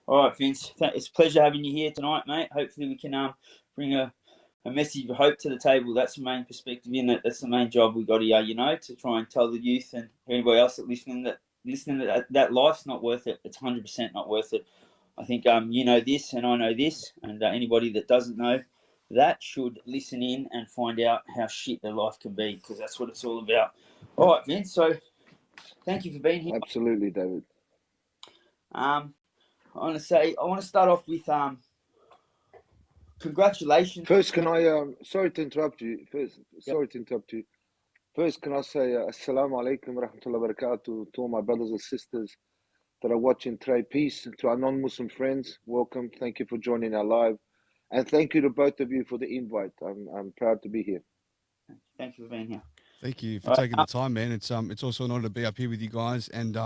All right, Vince. It's a pleasure having you here tonight, mate. Hopefully, we can bring a message of hope to the table. That's the main perspective in it. That's the main job we got here, to try and tell the youth and anybody else that life's not worth it. It's 100% not worth it. I think you know this and I know this, and anybody that doesn't know that should listen in and find out how shit their life can be, because that's what it's all about. All right, Vince. So thank you for being here. Absolutely, David. I want to start off with congratulations. First, can I sorry to interrupt you. First, can I say assalamu alaikum wa rahmatullahi wa barakatuh to all my brothers and sisters that are watching today. Peace to our non-Muslim friends. Welcome. Thank you for joining our live, and thank you to both of you for the invite. I'm proud to be here. Thank you for being here. Thank you for taking the time, man. It's also an honor to be up here with you guys and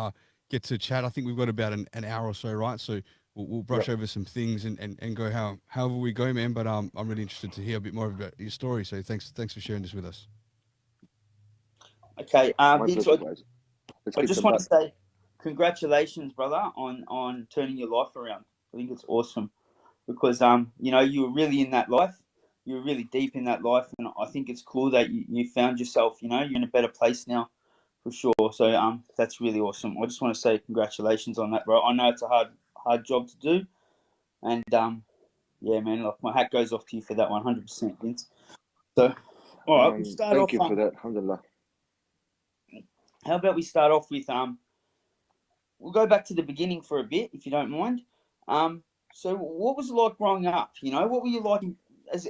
get to chat. I think we've got about an hour or so, right? So we'll brush over some things and go however we go, man. But I'm really interested to hear a bit more about your story. So thanks for sharing this with us. Okay, Vince, I just want to say congratulations, brother, on turning your life around. I think it's awesome because you were really in that life. You were really deep in that life, and I think it's cool that you found yourself. You're in a better place now, for sure. So that's really awesome. I just want to say congratulations on that, bro. I know it's a hard job to do, and yeah, man, like my hat goes off to you for that 100%, Vince. So, all right, we'll start off. Thank you for that. Alhamdulillah. How about we start off with we'll go back to the beginning for a bit, if you don't mind. So what was it like growing up? What were you like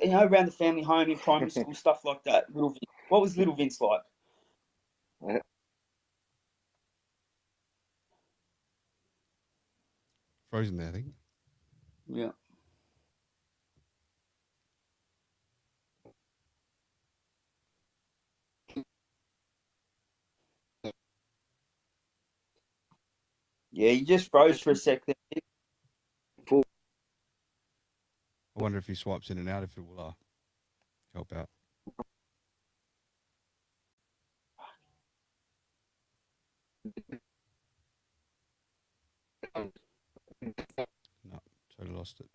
around the family home, in primary school, stuff like that? What was little Vince like? Frozen there, I think. Yeah. Yeah, you just froze for a second. I wonder if he swipes in and out, if it will help out. No, totally lost it.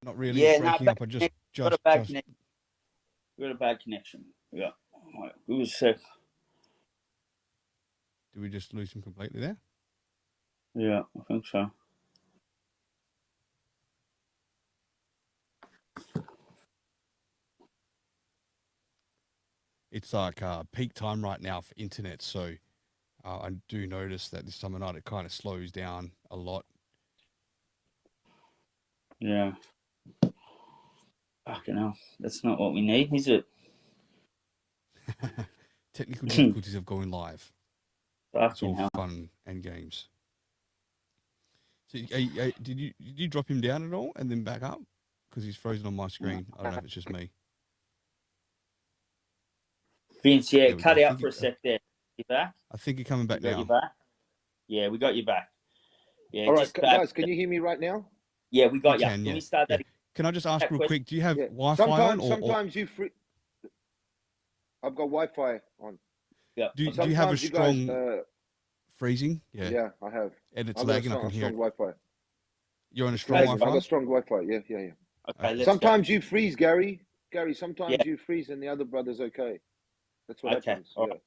Not really. Yeah, breaking up. I just got a bad connection. Got a bad connection. Yeah, it was sick. Did we just lose him completely there? Yeah, I think so. It's like peak time right now for internet, so I do notice that this time of night it kind of slows down a lot. Yeah. Fucking hell. That's not what we need, is it? Technical difficulties of going live. It's all hell. fun and games. So, did you drop him down at all and then back up? Because he's frozen on my screen. I don't know if it's just me. Vince, yeah, cut out for a sec there. You back? I think you're coming back now. You back? Yeah, we got you back. Yeah. All right, guys, can you hear me right now? Yeah, we got you. Can we start that? Can I just ask real quick? Do you have Wi-Fi on? Sometimes you free. I've got Wi-Fi on. Yeah. Do you have a strong freezing? Yeah. Yeah, I have. And it's lagging. I can hear it. Wi-Fi. You're on a strong Wi-Fi? I've got strong Wi-Fi. Yeah. Okay. Sometimes you freeze, Gary. Sometimes you freeze and the other brother's okay. That's what happens. Right. Well,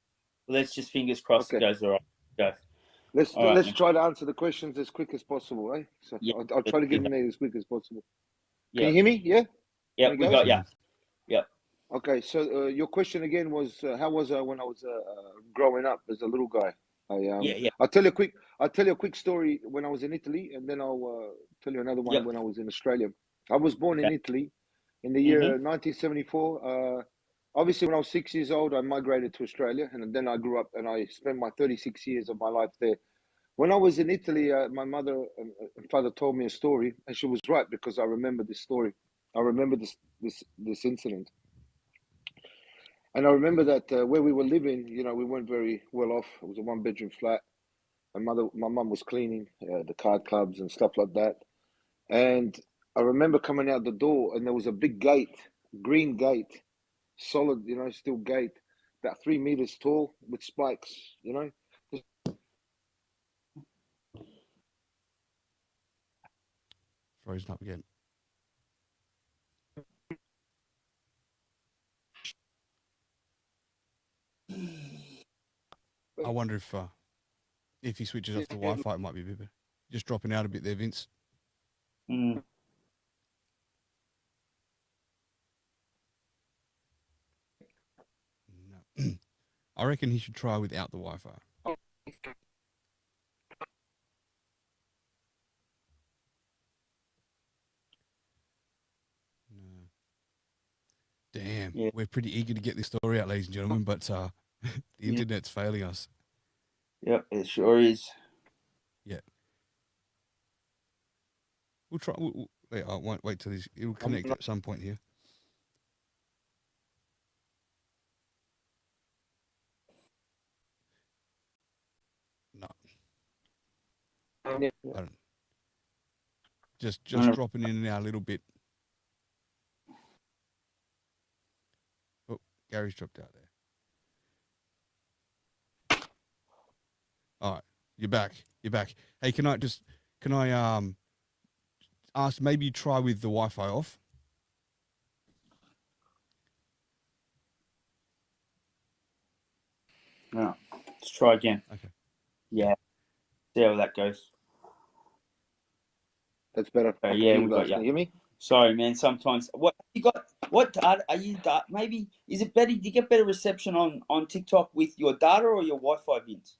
let's just fingers crossed it goes all right. Go. Let's try to answer the questions as quick as possible, eh? So I'll try to get in there as quick as possible. Yeah. Can you hear me? Yeah? Yeah, we got you. Yeah. Okay, so your question again was how was I when I was growing up as a little guy? I'll tell you a quick story when I was in Italy, and then I'll tell you another one when I was in Australia. I was born in Italy in the year 1974. Obviously, when I was 6 years old, I migrated to Australia, and then I grew up and I spent my 36 years of my life there. When I was in Italy, my mother and father told me a story, and she was right because I remember this story. I remember this incident. And I remember that where we were living, we weren't very well off. It was a one-bedroom flat. My mum was cleaning the card clubs and stuff like that. And I remember coming out the door, and there was a big gate, green gate, solid, you know, steel gate, about 3 meters tall with spikes, you know. Frozen up again. I wonder if he switches off the Wi-Fi, it might be a bit better. Just dropping out a bit there, Vince. Mm. No. I reckon he should try without the Wi-Fi. No. Damn, Yeah. we're pretty eager to get this story out, ladies and gentlemen, but the internet's failing us. Yep, it sure is. Yeah. We'll try. Wait, I won't wait till it'll connect at some point here. No. I don't. Just dropping in and out a little bit. Oh, Gary's dropped out there. All right, you're back. You're back. Hey, can I ask, maybe you try with the Wi-Fi off? No. Let's try again. Okay. Yeah. See how that goes. That's better. Yeah, we got you. Can you hear me? Sorry, man. Sometimes what you got? What data are you? Maybe is it better? Do you get better reception on TikTok with your data or your Wi-Fi, Vince?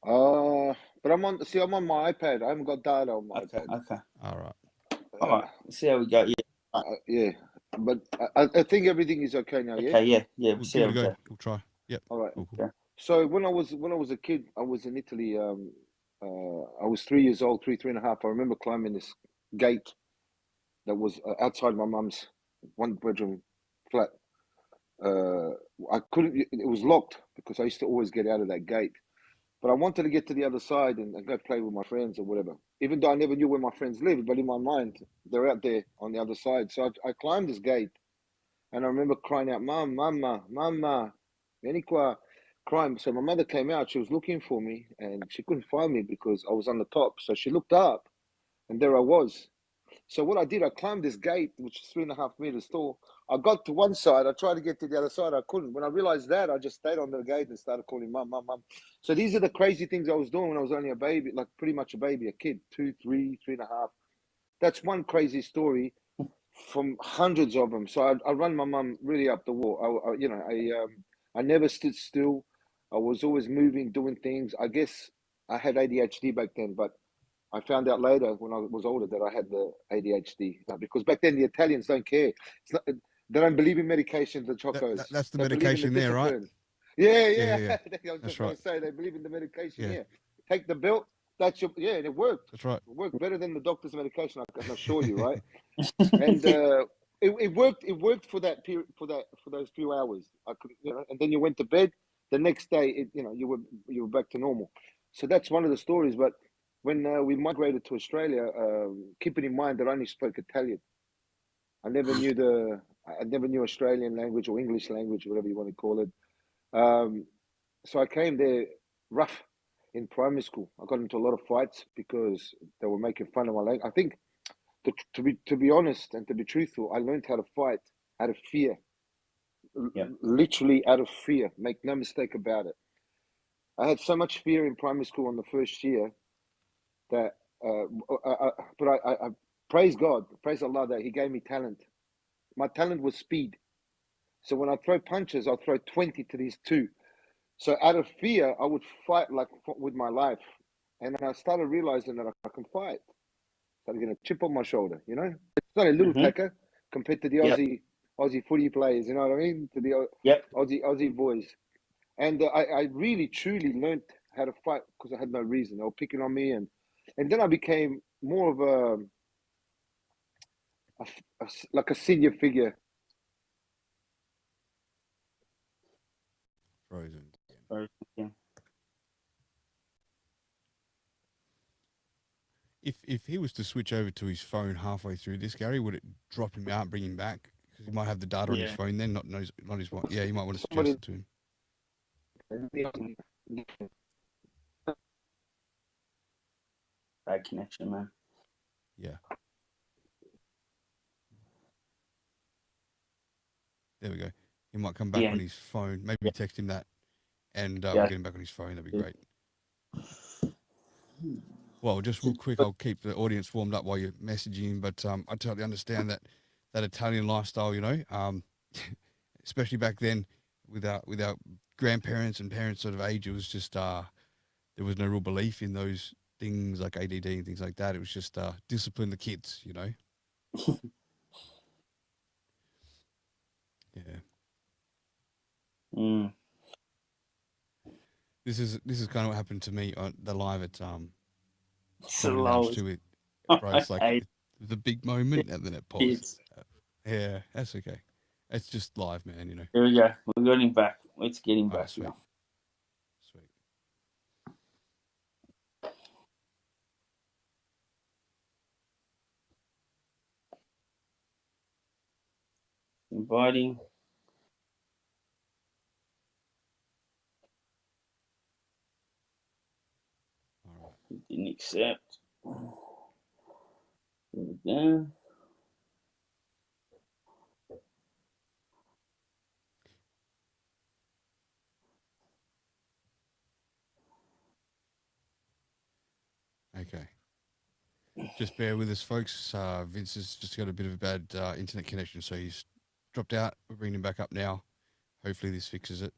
But I'm on my iPad. I haven't got data on my iPad. Okay. All right. All right. Let's see how we go. Yeah. Yeah. But I think everything is okay now. Okay. Yeah. We'll see give how it a go. We'll try. Yep. All right. Cool. Okay. So when I was a kid, I was in Italy. I was 3 years old, three and a half. I remember climbing this gate that was outside my mum's 1-bedroom flat. I couldn't. It was locked because I used to always get out of that gate. But I wanted to get to the other side and go play with my friends or whatever. Even though I never knew where my friends lived, but in my mind, they're out there on the other side. So I climbed this gate, and I remember crying out, "Mom, Mama, Mama, vieni qua," crying. So my mother came out. She was looking for me, and she couldn't find me because I was on the top. So she looked up, and there I was. So what I did, I climbed this gate, which is 3.5 meters tall. I got to one side. I tried to get to the other side. I couldn't. When I realized that, I just stayed on the gate and started calling mum, mum, mum. So these are the crazy things I was doing when I was only a baby, like pretty much a baby, a kid, 2, 3, 3.5. That's one crazy story from hundreds of them. So I run my mum really up the wall. I never stood still. I was always moving, doing things. I guess I had ADHD back then, but I found out later when I was older that I had the ADHD because back then the Italians don't care. It's not, they don't believe in medication, the chocos. That's the they medication the there, right? Yeah. I was that's just right. going to say they believe in the medication. Yeah. Take the belt. That's your and it worked. That's right. It worked better than the doctor's medication. I can assure you, right? And it worked. It worked for that period, for those few hours. I could, and then you went to bed. The next day, you were back to normal. So that's one of the stories. But when we migrated to Australia, keeping in mind that I only spoke Italian, I never knew Australian language or English language, whatever you want to call it. So I came there rough in primary school. I got into a lot of fights because they were making fun of my language. I think, to be honest and to be truthful, I learned how to fight out of fear. Literally out of fear. Make no mistake about it. I had so much fear in primary school in the first year that, but I praise God, praise Allah that He gave me talent. My talent was speed. So when I throw punches, I'll throw 20 to these 2. So out of fear, I would fight like with my life. And I started realizing that I can fight. Started getting a chip on my shoulder, It's not a little tacker compared to the Aussie footy players, you know what I mean? To the Aussie boys. And I really, truly learned how to fight because I had no reason. They were picking on me. And then I became more of like a senior figure. Frozen. If he was to switch over to his phone halfway through this, Gary, would it drop him out, bring him back? because he might have the data on his phone then, not his yeah, you might want to suggest it to him. Bad connection, man. Yeah. There we go. He might come back on his phone. Maybe text him that, and we'll get him back on his phone. That'd be great. Well, just real quick, I'll keep the audience warmed up while you're messaging. But I totally understand that Italian lifestyle. You know, especially back then with our grandparents and parents' sort of age, it was just there was no real belief in those things like ADD and things like that. It was just discipline the kids. You know. Yeah. This is kind of what happened to me on the live at Lounge too. Bro, it's like the big moment and then it pauses. Yeah, that's okay. It's just live, man. You know. Here we go. We're getting back. Let's get him back. Sweet. Now. Sweet. Inviting. Didn't accept. There we go. Okay. Just bear with us, folks. Vince has just got a bit of a bad internet connection, so he's dropped out. We're bringing him back up now. Hopefully this fixes it.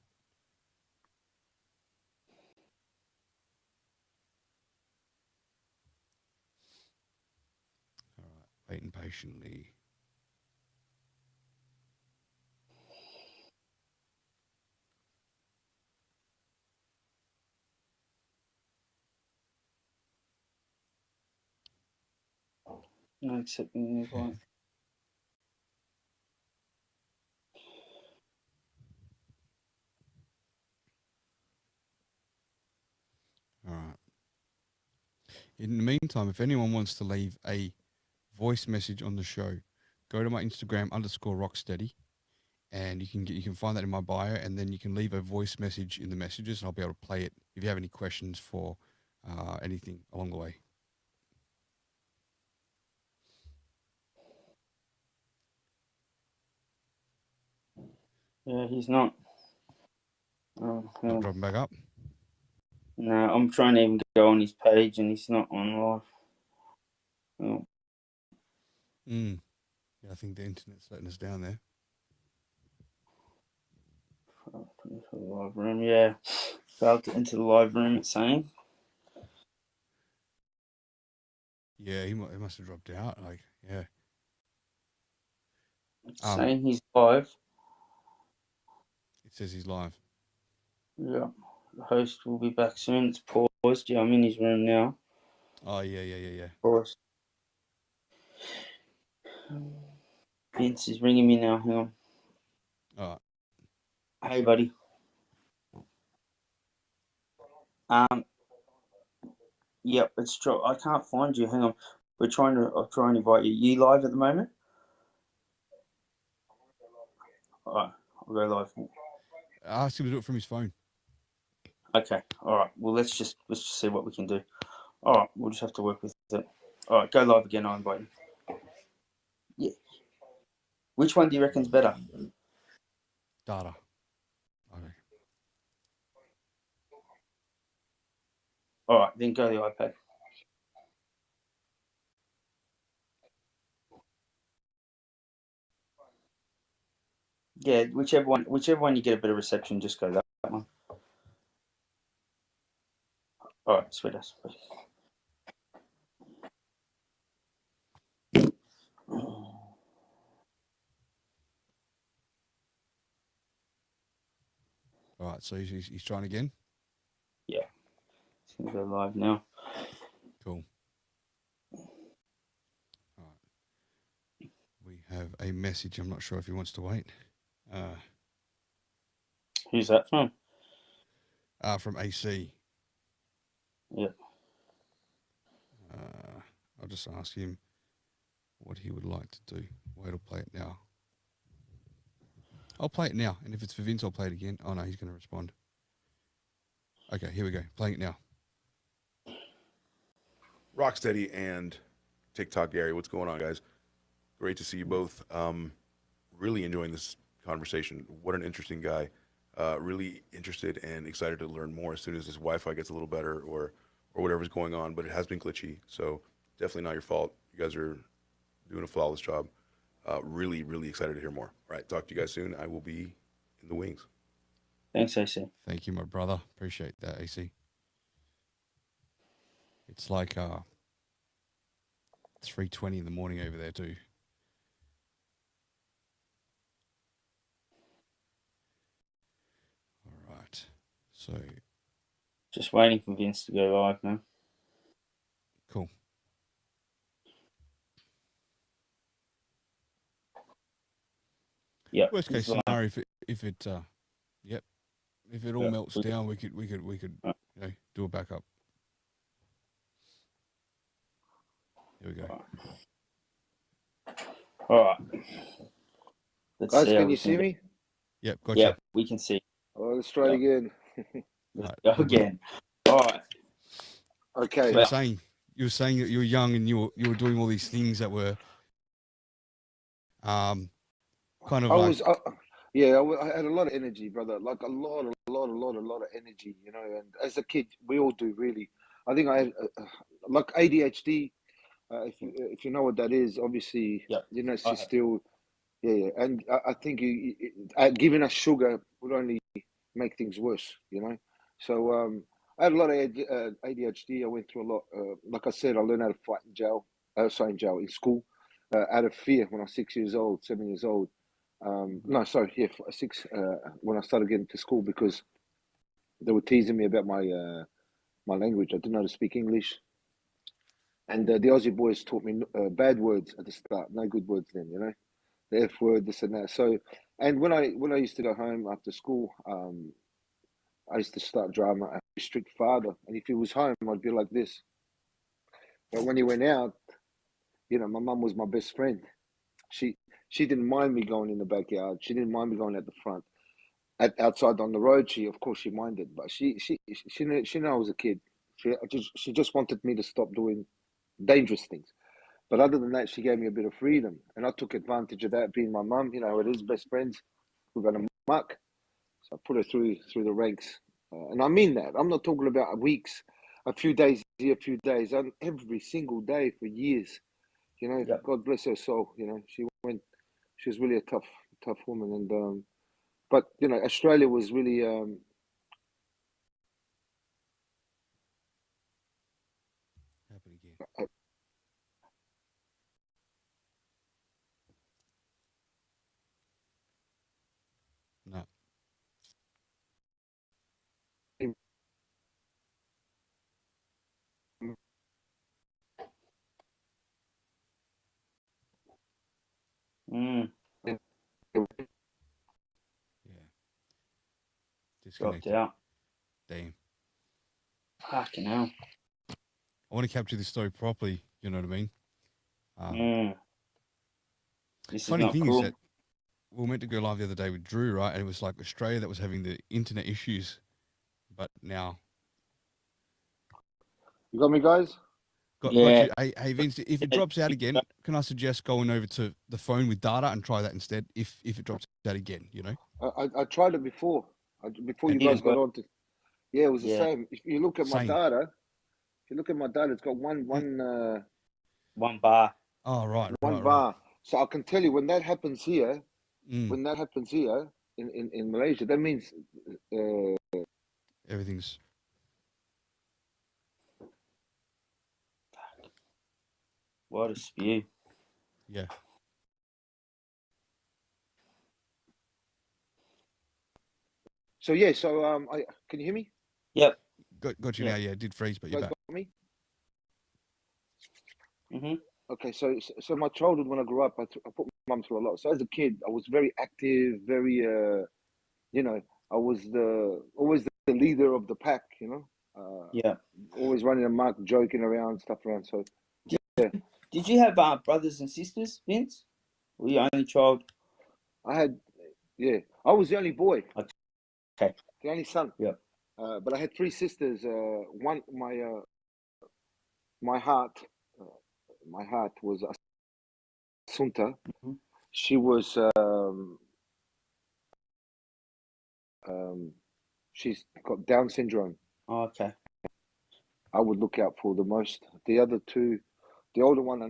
All right, waiting patiently. No accepting the invite. All right. In the meantime, if anyone wants to leave a voice message on the show, go to my Instagram _Rocstedi, and you can find that in my bio, and then you can leave a voice message in the messages, and I'll be able to play it if you have any questions for anything along the way. Yeah, he's not. Not dropping back up? No, I'm trying to even go on his page, and he's not on live. Oh. Yeah, I think the internet's letting us down there. Into the live room, yeah. Failed to enter the live room, it's saying. Yeah, he must have dropped out. Like, yeah. It's saying he's live. It says he's live. Yeah. The host will be back soon. It's paused. Yeah, I'm in his room now. Oh, yeah. Paused. Vince is ringing me now. Hang on. All right. Hey, buddy. Yep, it's true. I can't find you. Hang on. I'll try and invite you. You live at the moment? All right. I'll go live. Ask him to do it from his phone. Okay. All right. Well, let's just see what we can do. All right. We'll just have to work with it. All right. Go live again. I'll invite you. Yeah. Which one do you reckon's better? Data. Okay. All right. Then go to the iPad. Yeah, whichever one you get a better reception, just go that one. All right, sweet ass. All right, so he's trying again? Yeah. It's going to go live now. Cool. All right. We have a message. I'm not sure if he wants to wait. Who's that from? From AC. Yep. I'll just ask him what he would like to do. Wait, I'll play it now. I'll play it now, and if it's for Vince, I'll play it again. Oh no, he's going to respond. Okay, here we go. Playing it now. Rocstedi and TikTok Gary, what's going on, guys? Great to see you both. Really enjoying this conversation. What an interesting guy. Really interested and excited to learn more as soon as this Wi-Fi gets a little better or whatever's going on. But it has been glitchy, so definitely not your fault. You guys are doing a flawless job. Really, really excited to hear more. All right, talk to you guys soon. I will be in the wings. Thanks, AC. Thank you, my brother. Appreciate that, AC. It's like 3:20 in the morning over there too. All right. So just waiting for Vince to go live, man. Cool. Yeah. Worst case scenario, if it all melts down, we could do a backup. Here we go. All right. Guys, can you see me? Yep, gotcha. Yeah, we can see. Oh, let's try it again. Let's go again. All right. Okay. So you were saying that you were young and you were doing all these things that were kind of I had a lot of energy, brother. Like a lot of energy, you know. And as a kid, we all do, really. I think I had like ADHD. If you know what that is, obviously, you know, it's still, And I think giving us sugar would only make things worse, you know. So I had a lot of ADHD. I went through a lot. Like I said, I learned how to fight in jail. In school, out of fear when I was 7 years old. Six. When I started getting to school, because they were teasing me about my language. I didn't know how to speak English. And the Aussie boys taught me bad words at the start, no good words then, you know, the F word, this and that. So, and when I used to go home after school, I used to start drama. I had a strict father, and if he was home, I'd be like this. But when he went out, you know, my mum was my best friend. She didn't mind me going in the backyard. She didn't mind me going at the front. Outside on the road, she minded, but she knew I was a kid. She just wanted me to stop doing dangerous things. But other than that, she gave me a bit of freedom, and I took advantage of that. Being my mum, you know, it is best friends. We're gonna muck, so I put her through the ranks, and I mean that. I'm not talking about weeks, a few days here, a few days, and every single day for years. You know, God bless her soul. You know, she was really a tough woman, and but you know, Australia was really. Happen again. No. Yeah. Disconnected. Dropped out. Damn. Fucking hell. I want to capture this story properly, you know what I mean? Funny thing is that we were meant to go live the other day with Drew, right? And it was like Australia that was having the internet issues. But now. You got me, guys? Got you. Hey, Vince, if it drops out again, can I suggest going over to the phone with data and try that instead if it drops out again, you know? I tried it before. Before you guys got on to... Yeah, it was the same. If you look at my data, it's got one bar. Oh, right. One bar. Right. So I can tell you when that happens here, in Malaysia, that means everything's... What a spew. Yeah. So can you hear me? Yep. Got you now. Yeah, it did freeze, but you're back. Got me? Mm-hmm. Okay, so my childhood, when I grew up, I put my mum through a lot. So as a kid, I was very active, very, you know, I was always the leader of the pack, you know. Always running amok, joking around, stuff around. So, Did you have brothers and sisters, Vince? Were you only child? I had Yeah, I was the only boy. Okay. The only son. Yeah. But I had three sisters. One, my heart was Asunta. Mm-hmm. She was she's got Down syndrome. Oh, okay. I would look out for the most. The other two, the older one, I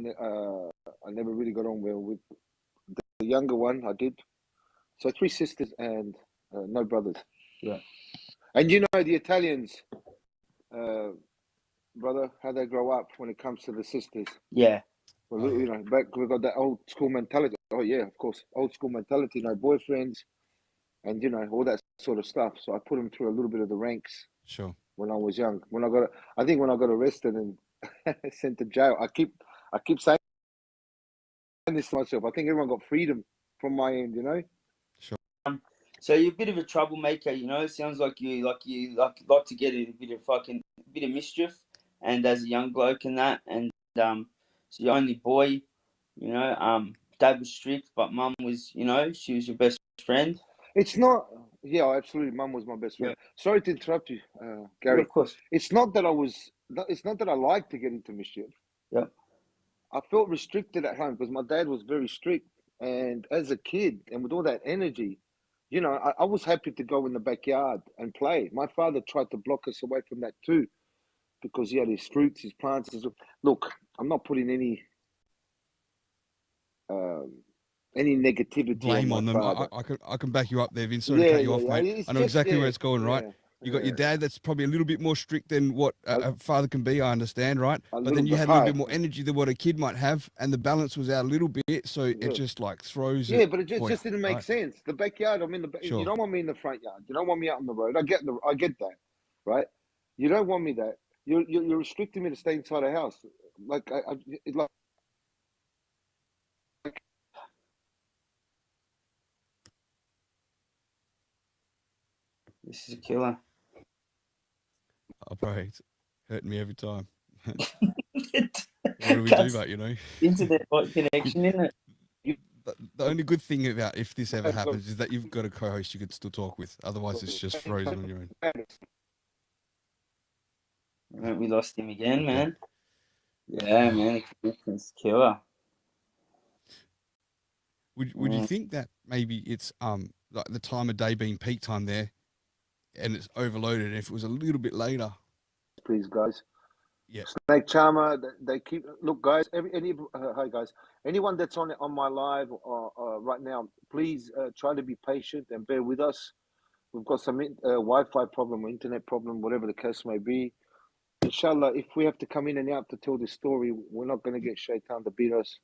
never really got on well with. The younger one, I did. So three sisters and no brothers. Yeah. And you know the Italians, brother, how they grow up when it comes to the sisters. Yeah. Well, you know, back we got that old school mentality. Oh yeah, of course, old school mentality. No boyfriends, and you know all that sort of stuff. So I put them through a little bit of the ranks. Sure. When I was young, I think when I got arrested and sent to jail, I keep saying this to myself. I think everyone got freedom from my end, you know. Sure. So you're a bit of a troublemaker, you know. It sounds like you like to get in a bit of mischief, and as a young bloke and that, and so you're only boy, you know. Dad was strict, but mum was, you know, she was your best friend. It's not. Yeah, absolutely. Mum was my best friend. Yeah. Sorry to interrupt you, Gary. Yeah, of course. It's not that I liked to get into mischief. Yeah. I felt restricted at home because my dad was very strict, and as a kid, and with all that energy, you know, I was happy to go in the backyard and play. My father tried to block us away from that too, because he had his fruits, his plants. Look, I'm not putting any negativity blame on them. father. I can back you up there, Vince. Sorry to cut you off, mate. I know exactly where it's going, right? You got your dad that's probably a little bit more strict than what a father can be, I understand, right? But then you had a little bit more energy than what a kid might have, and the balance was out a little bit, so it just like throws it. Yeah, but it just didn't make sense. The backyard, I'm in the sure. You don't want me in the front yard. You don't want me out on the road. I get that, right? You don't want me that. You're restricting me to stay inside a house. Like This is a killer. Oh, bro, it's hurting me every time. What do we do, mate, you know? Internet connection, isn't it? The only good thing about if this ever happens is that you've got a co-host you can still talk with. Otherwise, it's just frozen on your own. We lost him again, man. Yeah, man, the connection's killer. Would you think that maybe it's like the time of day being peak time there, and it's overloaded? And if it was a little bit later, please, guys. Yeah. Snake Charmer, they keep look, guys. Hi, guys. Anyone that's on my live right now, please try to be patient and bear with us. We've got some Wi-Fi problem or internet problem, whatever the case may be. Inshallah, if we have to come in and out to tell this story, we're not going to get Shaitan to beat us.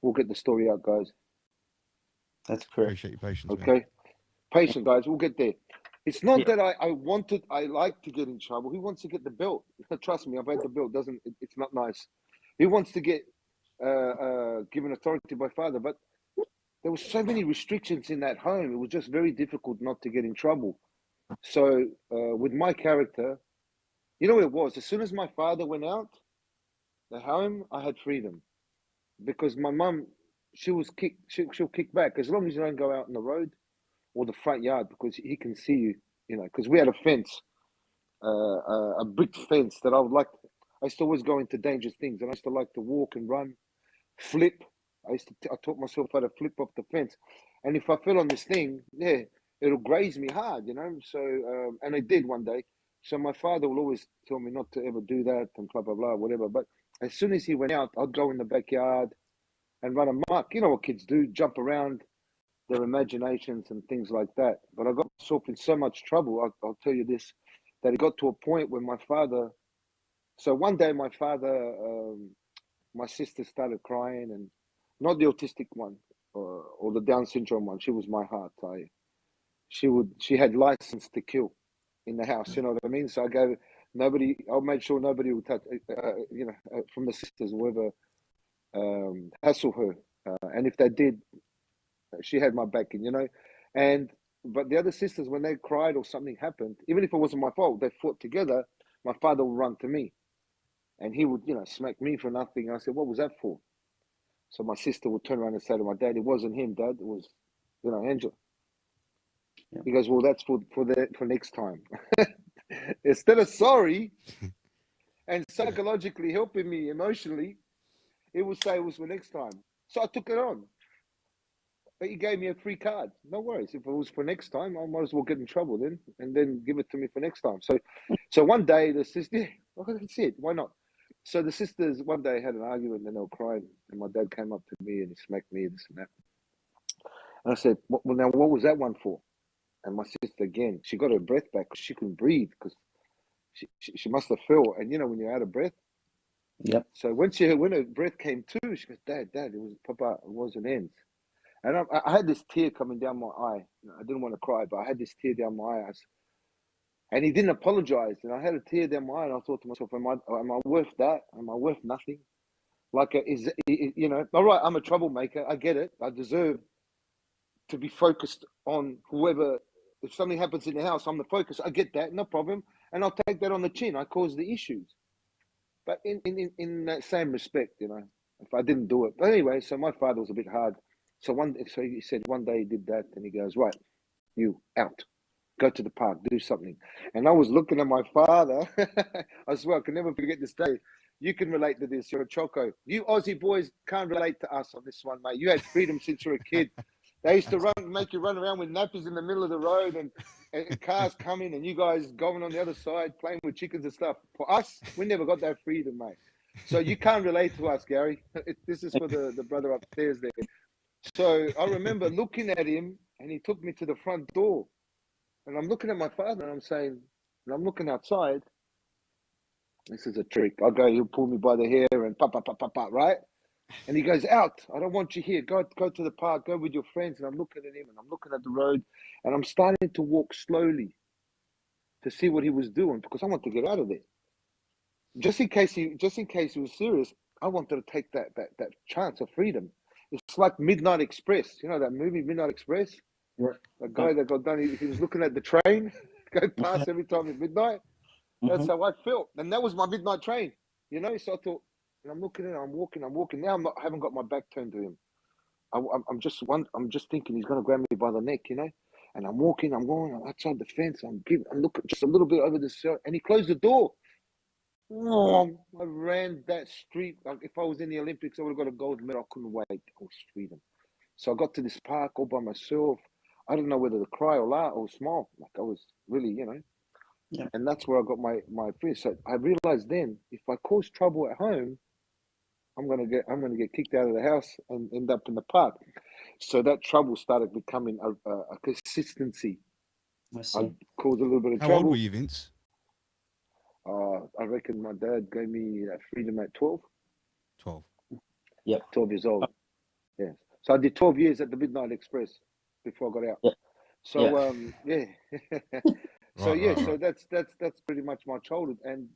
We'll get the story out, guys. That's correct. Appreciate your patience. Okay, man. Patient, guys. We'll get there. It's not that I like to get in trouble. Who wants to get the belt? Trust me, I've had the belt. It's not nice. Who wants to get given authority by father? But there was so many restrictions in that home. It was just very difficult not to get in trouble. So with my character, you know what it was? As soon as my father went out the home, I had freedom, because my mum, she'll kick back as long as you don't go out on the road or the front yard, because he can see you, you know, because we had a fence, a brick fence that I used to always go into dangerous things, and I used to like to walk and run, flip. I taught myself how to flip off the fence, and if I fell on this thing, it'll graze me hard, you know. So, and I did one day. So my father will always tell me not to ever do that and blah, blah, blah, whatever. But as soon as he went out, I'd go in the backyard and run amok. You know what kids do, jump around their imaginations and things like that. But I got myself in so much trouble, I'll tell you this, that it got to a point where my father, so one day my father, my sister started crying, and not the autistic one or the Down syndrome one. She was my heart. She had license to kill in the house. You know what I mean? So I made sure nobody would touch, from the sisters, whoever, hassle her. And if they did, she had my backing, you know. But the other sisters, when they cried or something happened, even if it wasn't my fault, they fought together. My father would run to me, and he would, you know, smack me for nothing. I said, "What was that for?" So my sister would turn around and say to my dad, "It wasn't him, Dad. It was, you know, Angela." He goes, well, that's for next time. Instead of sorry and psychologically helping me emotionally, he would say it was for next time. So I took it on. But he gave me a free card. No worries. If it was for next time, I might as well get in trouble then, and then give it to me for next time. So one day the sister, well, that's it. Why not? So the sisters one day had an argument and they were crying, and my dad came up to me and he smacked me, this and that. And I said, well, now what was that one for? And my sister again, she got her breath back because she couldn't breathe because she must have fell. And you know when you're out of breath. Yep. So when her breath came to, she goes, Dad, it was Papa, it wasn't ends. And I had this tear coming down my eye. I didn't want to cry, but I had this tear down my eyes. And he didn't apologize. And I had a tear down my eye. And I thought to myself, am I worth that? Am I worth nothing? Like, all right, I'm a troublemaker. I get it. I deserve to be focused on whoever. If something happens in the house, I'm the focus. I get that. No problem. And I'll take that on the chin. I caused the issues. But in that same respect, if I didn't do it. But anyway, so my father was a bit hard. So he said one day he did that, and he goes, right, you out, go to the park, do something. And I was looking at my father. I swear I can never forget this day. You can relate to this. You're a choco. You Aussie boys can't relate to us on this one, mate. You had freedom since you were a kid. They used to make you run around with nappies in the middle of the road, and cars coming, and you guys going on the other side playing with chickens and stuff. For us, we never got that freedom, mate. So you can't relate to us, Gary. This is for the brother upstairs there. So I remember looking at him, and he took me to the front door. And I'm looking at my father, and I'm saying, and I'm looking outside. This is a trick. I go, he'll pull me by the hair and pop, right? And he goes, out. I don't want you here. Go to the park. Go with your friends. And I'm looking at him, and I'm looking at the road, and I'm starting to walk slowly to see what he was doing because I want to get out of there. Just in case he was serious, I wanted to take that chance of freedom. It's like Midnight Express. You know that movie, Midnight Express? Right. The guy that got done, he was looking at the train go past every time at midnight. That's how I felt. And that was my midnight train, So I thought, and I'm looking at it, I'm walking. Now I haven't got my back turned to him. I'm just thinking he's going to grab me by the neck, And I'm walking, I'm going outside the fence. I'm looking just a little bit over the cell, and he closed the door. I ran that street. Like if I was in the Olympics, I would have got a gold medal. I couldn't wait. I was freedom. So I got to this park all by myself. I didn't know whether to cry or laugh or smile. Like I was really, Yeah. And that's where I got my freedom. So I realized then, if I cause trouble at home, I'm gonna get kicked out of the house and end up in the park. So that trouble started becoming a consistency. I caused a little bit of trouble. How old were you, Vince? I reckon my dad gave me that freedom at 12. 12. Yeah. 12 years old. Yeah. So I did 12 years at the Midnight Express before I got out. Yeah. So yeah. So Right. so that's pretty much my childhood. And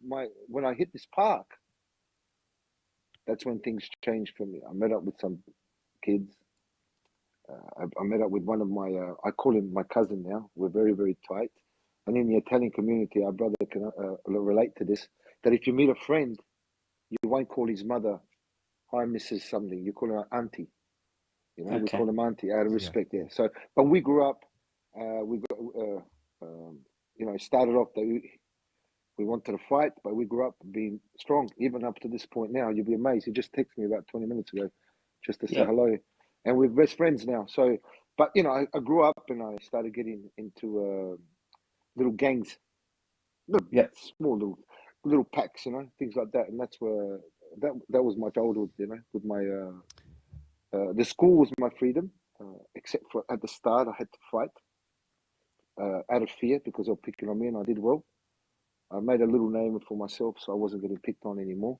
when I hit this park, that's when things changed for me. I met up with some kids. I met up with one of my I call him my cousin now. We're very, very tight. And in the Italian community, our brother can relate to this, that if you meet a friend, you won't call his mother, hi, Mrs. something. You call her auntie. We call him auntie out of respect. Yeah. So, but we grew up, started off that we wanted to fight, but we grew up being strong, even up to this point now. You'll be amazed. He just texted me about 20 minutes ago just to say hello. And we're best friends now. So, but, I grew up and I started getting into little gangs, small little packs, things like that. And that's where that was my childhood, with my the school was my freedom, except for at the start I had to fight out of fear because they were picking on me, and I did well. I made a little name for myself, so I wasn't getting picked on anymore.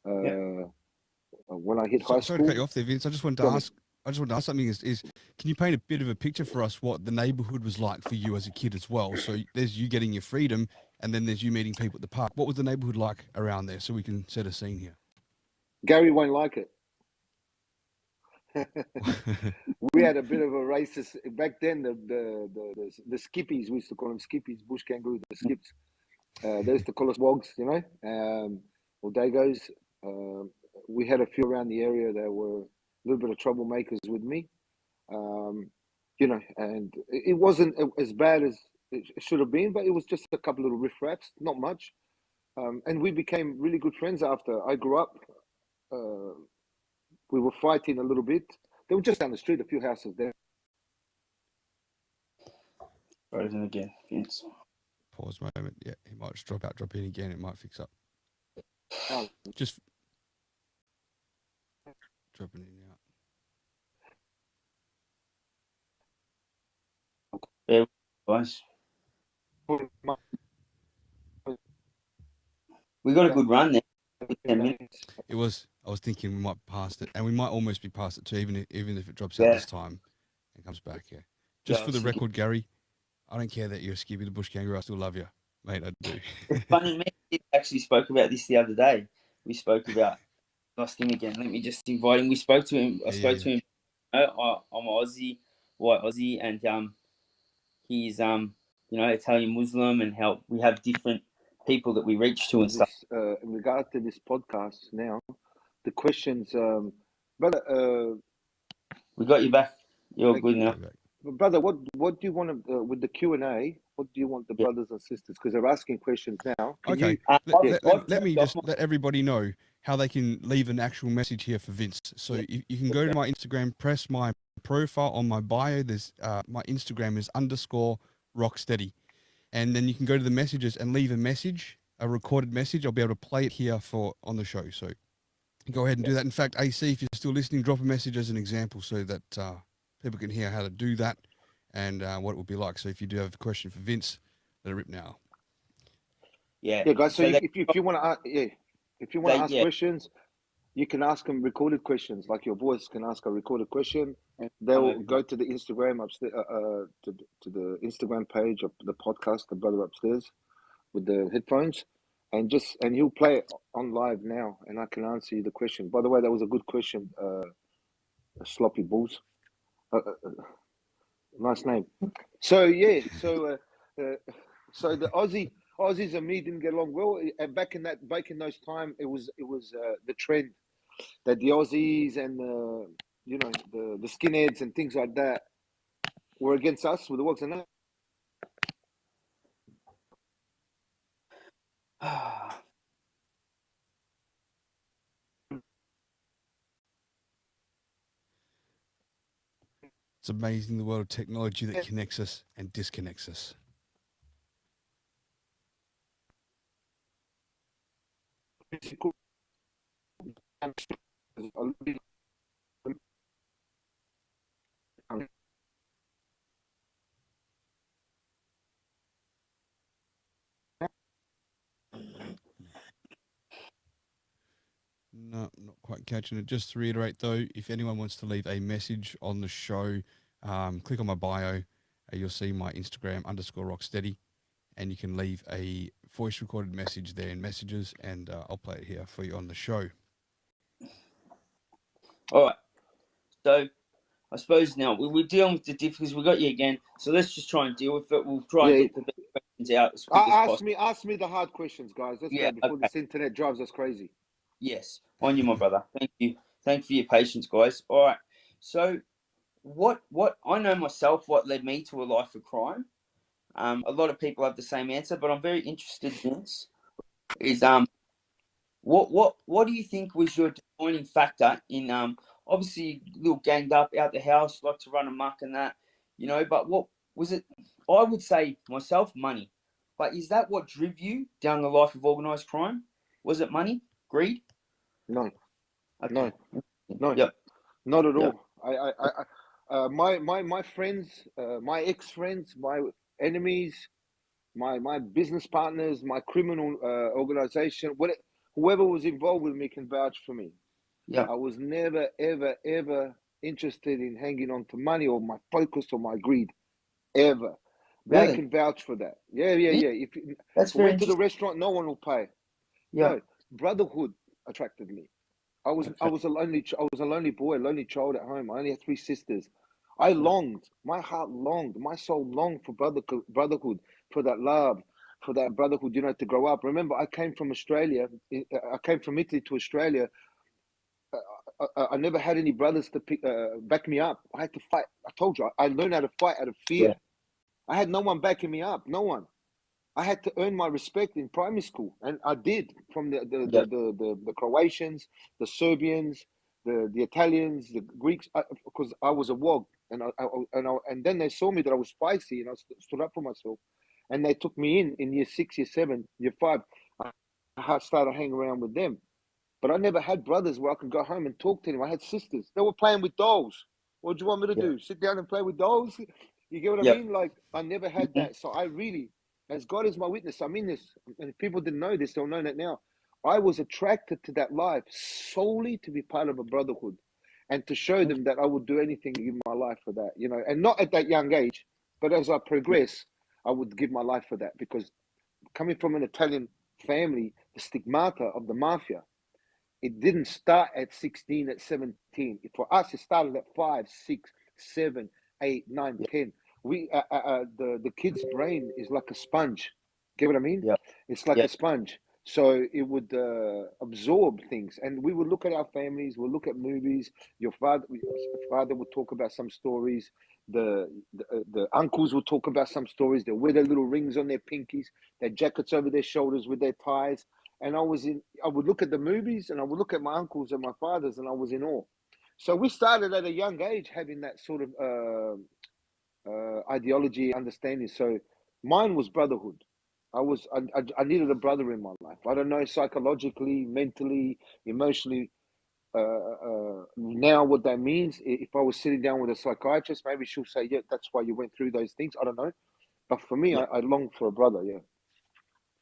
When I hit high school, sorry to cut you off there, Vince. I just wanted to ask something. Is can you paint a bit of a picture for us what the neighborhood was like for you as a kid as well? So there's you getting your freedom, and then there's you meeting people at the park. What was the neighborhood like around there, so we can set a scene here? Gary won't like it. We had a bit of a racist back then. The skippies, we used to call them skippies, bush kangaroos, the skips. They used to call us wogs, or dagos. We had a few around the area that were a little bit of troublemakers with me. you know, and it wasn't as bad as it should have been, but it was just a couple little riff-raffs, not much. And we became really good friends after. I grew up. We were fighting a little bit. They were just down the street, a few houses there. Frozen again. Yes. Pause moment. Yeah, he might just drop in again. It might fix up. Just dropping in out. Yeah, guys. We got a good run there. 10 minutes. It was. I was thinking we might pass it, and we might almost be past it too, even if it drops out this time and comes back. Yeah. Just for the record, Gary, I don't care that you're Skippy the Bush Kangaroo. I still love you, mate. I do. It's funny, me and actually spoke about this the other day. We spoke about lost him again. Let me just invite him. We spoke to him. I spoke to him. I'm Aussie, white Aussie, and he's Italian Muslim, and how we have different people that we reach to and stuff. In regard to this podcast now, the questions, brother. We got you back. You're good now. Brother, what do you want to, with the Q&A, what do you want the brothers and sisters, because they're asking questions now. Let me just let everybody know how they can leave an actual message here for Vince. So you can go to my Instagram, press my profile on my bio. There's my Instagram is _Rocstedi. And then you can go to the messages and leave a message, a recorded message. I'll be able to play it here on the show. So go ahead and do that. In fact, AC, if you're still listening, drop a message as an example so that people can hear how to do that and what it would be like. So if you do have a question for Vince, let it rip now. Yeah, guys. So if you want to, if you want to ask questions, you can ask them recorded questions. Like your voice can ask a recorded question. They'll go to the Instagram upstairs, to the Instagram page of the podcast, the brother upstairs, with the headphones, and he'll play it on live now, and I can answer you the question. By the way, that was a good question. Sloppy Bulls. Nice name. So so the Aussies and me didn't get along well. And back in those time, it was the trend that the Aussies and the skinheads and things like that were against us with the works and that. It's amazing the world of technology that connects us and disconnects us. No, not quite catching it. Just to reiterate, though, if anyone wants to leave a message on the show, click on my bio. You'll see my Instagram _Rocstedi, and you can leave a voice recorded message there in messages, and I'll play it here for you on the show. All right. So I suppose now we're dealing with the difficulties. We got you again. So let's just try and deal with it. We'll try and get the best questions out as quick as possible. Ask me the hard questions, guys. Let's go before this internet drives us crazy. Yes, on you, my brother. Thank you. Thanks for your patience, guys. All right. So what I know myself, what led me to a life of crime. A lot of people have the same answer, but I'm very interested in this. Is what do you think was your defining factor in obviously a little ganged up out the house, like to run amok and that, but what was it? I would say myself, money. But is that what drove you down the life of organised crime? Was it money? Greed? No. Okay. No. Yep. Not at all. Yep. My friends, my ex-friends, my enemies, my business partners, my criminal organization, whoever was involved with me can vouch for me. Yeah. I was never, ever, ever interested in hanging on to money or my focus or my greed, ever. Really? They can vouch for that. Yeah. If I went to the restaurant, no one will pay. Yeah. No, brotherhood attracted me. I was a lonely boy, a lonely child at home. I only had 3 sisters. I longed, my heart longed, my soul longed for brotherhood, for that love, for that brotherhood, to grow up. Remember, I came from Australia. I came from Italy to Australia I never had any brothers to back me up. I had to fight. I told you, I learned how to fight out of fear. I had no one backing me up. No one. I had to earn my respect in primary school, and I did, from the Croatians, the Serbians, the Italians, the Greeks, because I was a wog, and then they saw me that I was feisty, and I stood up for myself, and they took me in year 6, year 7, year 5. I started hanging around with them, but I never had brothers where I could go home and talk to them. I had sisters. They were playing with dolls. What do you want me to do? Sit down and play with dolls? You get what I mean? Like, I never had that. So I really, as God is my witness, I'm in this. And if people didn't know this, they'll know that now. I was attracted to that life solely to be part of a brotherhood and to show them that I would do anything to give my life for that, you know, and not at that young age, but as I progress, I would give my life for that, because coming from an Italian family, the stigmata of the mafia, it didn't start at 16, at 17. For us, it started at 5, 6, 7, 8, 9, 10. We the kid's brain is like a sponge. Get what I mean? It's like a sponge. So it would absorb things, and we would look at our families. We'll look at movies. Your father would talk about some stories. The uncles would talk about some stories. They wear their little rings on their pinkies, their jackets over their shoulders with their ties. And I would look at the movies, and I would look at my uncles and my fathers, and I was in awe. So we started at a young age having that sort of ideology, understanding. So mine was brotherhood. I needed a brother in my life. I don't know, psychologically, mentally, emotionally, now what that means. If I was sitting down with a psychiatrist, maybe she'll say, yeah, that's why you went through those things. I don't know. But for me, I longed for a brother,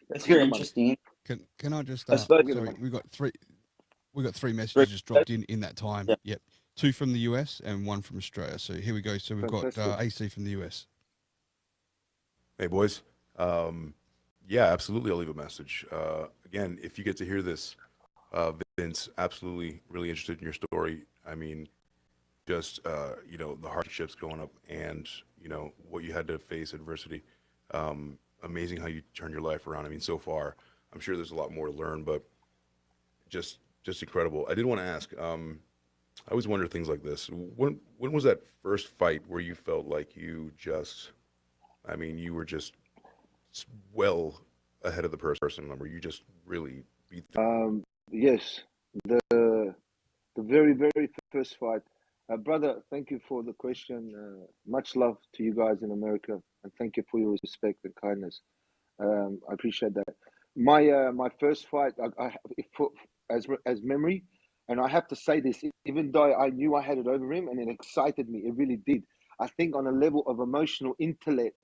That's very interesting. Can I just sorry, we got three messages dropped in that time. Yep. 2 from the US and 1 from Australia. So here we go. So we've got AC from the US. Hey boys. Yeah, absolutely. I'll leave a message. Again, if you get to hear this, Vince, absolutely really interested in your story. I mean, just, you know, the hardships going up and, you know, what you had to face, adversity. Amazing how you turned your life around. I mean, so far, I'm sure there's a lot more to learn, but just incredible. I did want to ask, I always wonder things like this. When was that first fight where you felt like you just, I mean, you were just well ahead of the person, where you just really beat them? Yes, the very, very first fight. Brother, thank you for the question. Much love to you guys in America, and thank you for your respect and kindness. I appreciate that. My first fight, as memory, and I have to say this, even though I knew I had it over him, and it excited me, it really did. I think on a level of emotional intellect,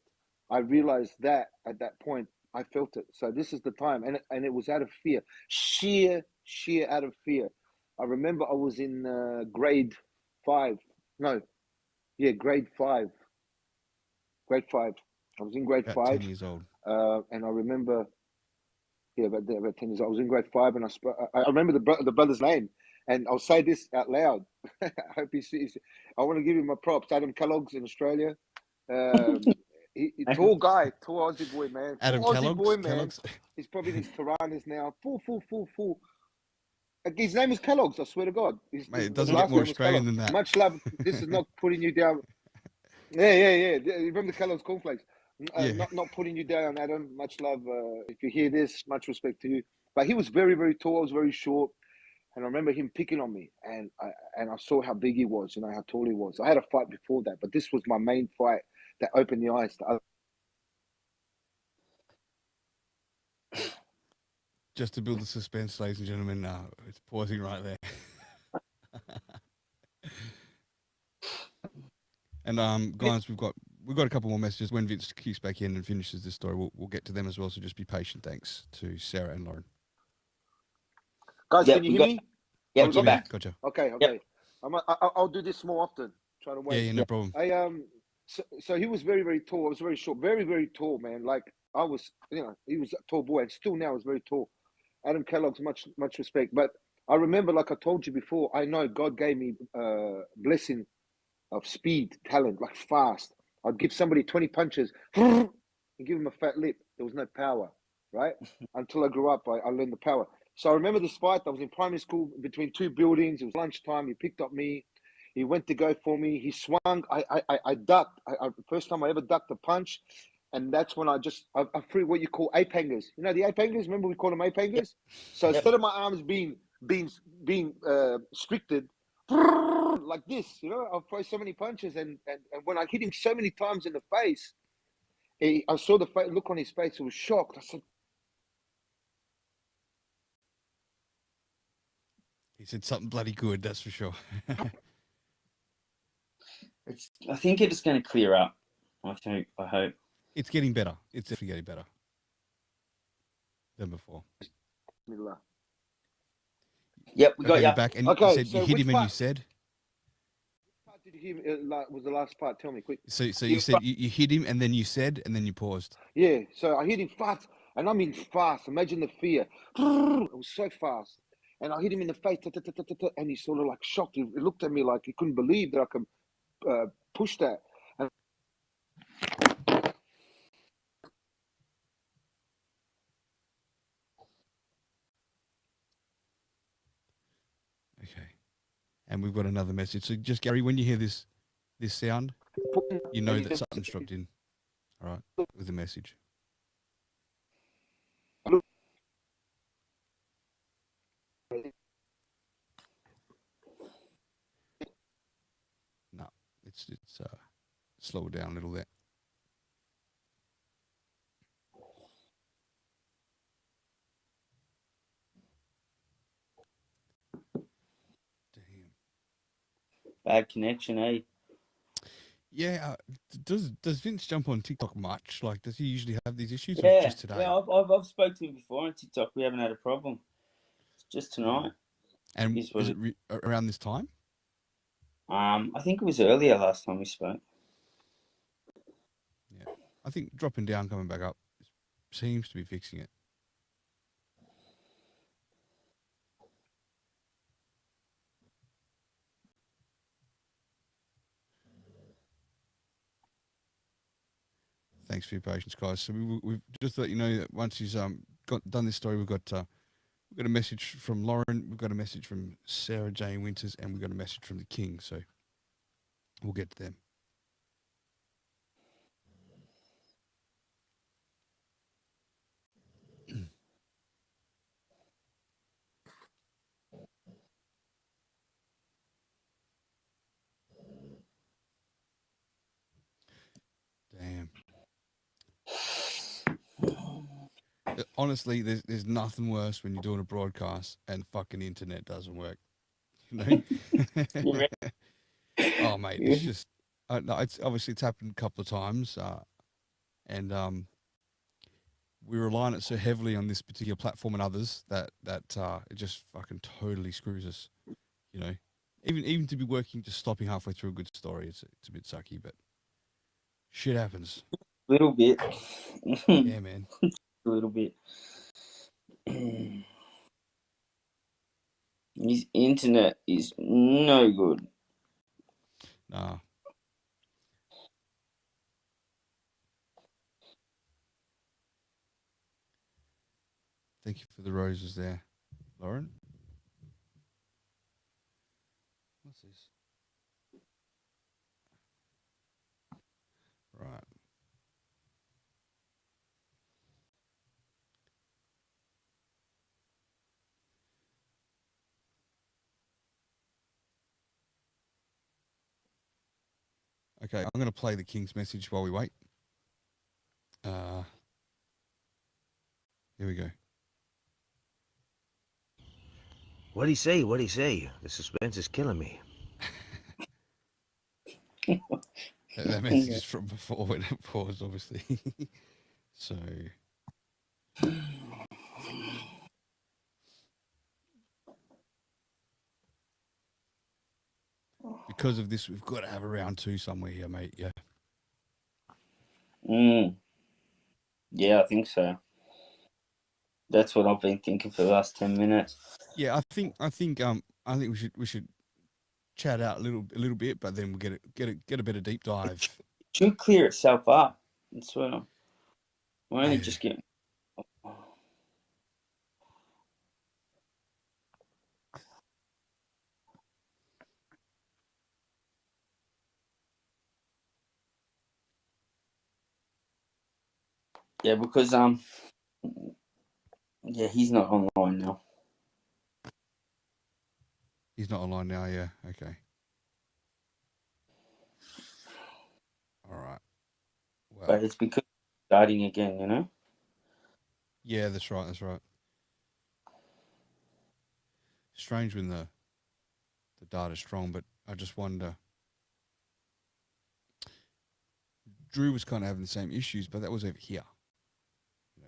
I realized that at that point, I felt it. So this is the time, and it was out of fear, sheer out of fear. I remember I was in grade 5. Grade 5. Grade 5. I was in grade About 5. 10 years old. And I remember, about 10 years old. I was in grade 5, and I remember the brother's name, and I'll say this out loud. I hope he sees. I want to give him my props. Adam Kellogg's in Australia. Tall guy, tall Aussie boy, man. Adam Aussie Kellogg's, boy, man. Kellogg's. He's probably in his Tiranas now. Full. His name is Kellogg's, I swear to God. Mate, it doesn't get more Australian than that. Much love. This is not putting you down. Yeah. You remember the Kellogg's cornflakes? Not putting you down, Adam. Much love. If you hear this, much respect to you. But he was very, very tall. I was very short. And I remember him picking on me. And I saw how big he was, how tall he was. I had a fight before that, but this was my main fight that opened the eyes to Just to build the suspense, ladies and gentlemen, it's pausing right there. And guys, we've got a couple more messages. When Vince kicks back in and finishes this story, we'll get to them as well. So just be patient. Thanks to Sarah and Lauren. Guys, can you hear me? Yeah, we're back. Gotcha. Okay. Yep. I'll do this more often. Try to wait. Yeah, no problem. So he was very, very tall. I was very short. Very, very tall, man. Like I was, he was a tall boy, and still now is very tall. Adam Kellogg's, much respect. But I remember, like I told you before, I know God gave me blessing of speed, talent, like fast. I'd give somebody 20 punches and give him a fat lip. There was no power, right? Until I grew up, I learned the power. So I remember this fight. I was in primary school between two buildings. It was lunchtime. He picked up me. He went to go for me. He swung. I ducked. First time I ever ducked a punch. And that's when I threw what you call ape hangers. You know the ape hangers? Remember we call them ape hangers? So instead of my arms being restricted, like this, you know, I'll throw so many punches. And when I hit him so many times in the face, I saw the look on his face. It was shocked. I said, he said something bloody good, that's for sure. I think it's going to clear up. I hope. It's getting better. It's definitely getting better than before. Yep, we got you back. And okay, you said so you hit him, part, and you said. Which part did you hear? Was the last part? Tell me quick. So you said you hit him, and then you said, and then you paused. Yeah. So I hit him fast, and I mean fast. Imagine the fear. It was so fast, and I hit him in the face, and he sort of like shocked. He looked at me like he couldn't believe that I could push that. And okay, and we've got another message. So just Gary, when you hear this sound, you know that something's dropped in. All right, with the message. No, it's slow down a little bit. Damn. Bad connection, eh? Yeah. Does Vince jump on TikTok much? Like, does he usually have these issues? Yeah. Or just today? Yeah. I've spoken to him before on TikTok. We haven't had a problem. It's just tonight. And is it around this time? I think it was earlier last time we spoke. Yeah, I think dropping down, coming back up, seems to be fixing it. Thanks for your patience, guys. So we've just let you know that once he's done this story, we've got a message from Lauren, we've got a message from Sarah Jane Winters, and we've got a message from the King. So we'll get to them. Damn. Honestly, there's nothing worse when you're doing a broadcast and fucking internet doesn't work. You know? Oh, mate, it's just no, it's obviously it's happened a couple of times, and we rely on it so heavily on this particular platform and others that it just fucking totally screws us. You know, even to be working, just stopping halfway through a good story, it's a bit sucky, but shit happens. Little bit. Yeah, man. A little bit. His internet is no good. Nah. Thank you for the roses there, Lauren. What's this? Right. Okay, I'm going to play the King's message while we wait. Here we go. What'd he say? What'd he say? The suspense is killing me. That message is from before when it paused, obviously. So... because of this, we've got to have a round two somewhere here, mate. Yeah. Yeah, I think so. That's what I've been thinking for the last 10 minutes. Yeah, I think we should chat out a little bit, but then we'll get a better deep dive. It should clear itself up. That's what we're only just getting. Yeah, because yeah, he's not online now. He's not online now. Yeah. Okay. All right. Well. But it's because starting again, you know. Yeah, that's right. That's right. Strange when the data's strong, but I just wonder. Drew was kind of having the same issues, but that was over here. You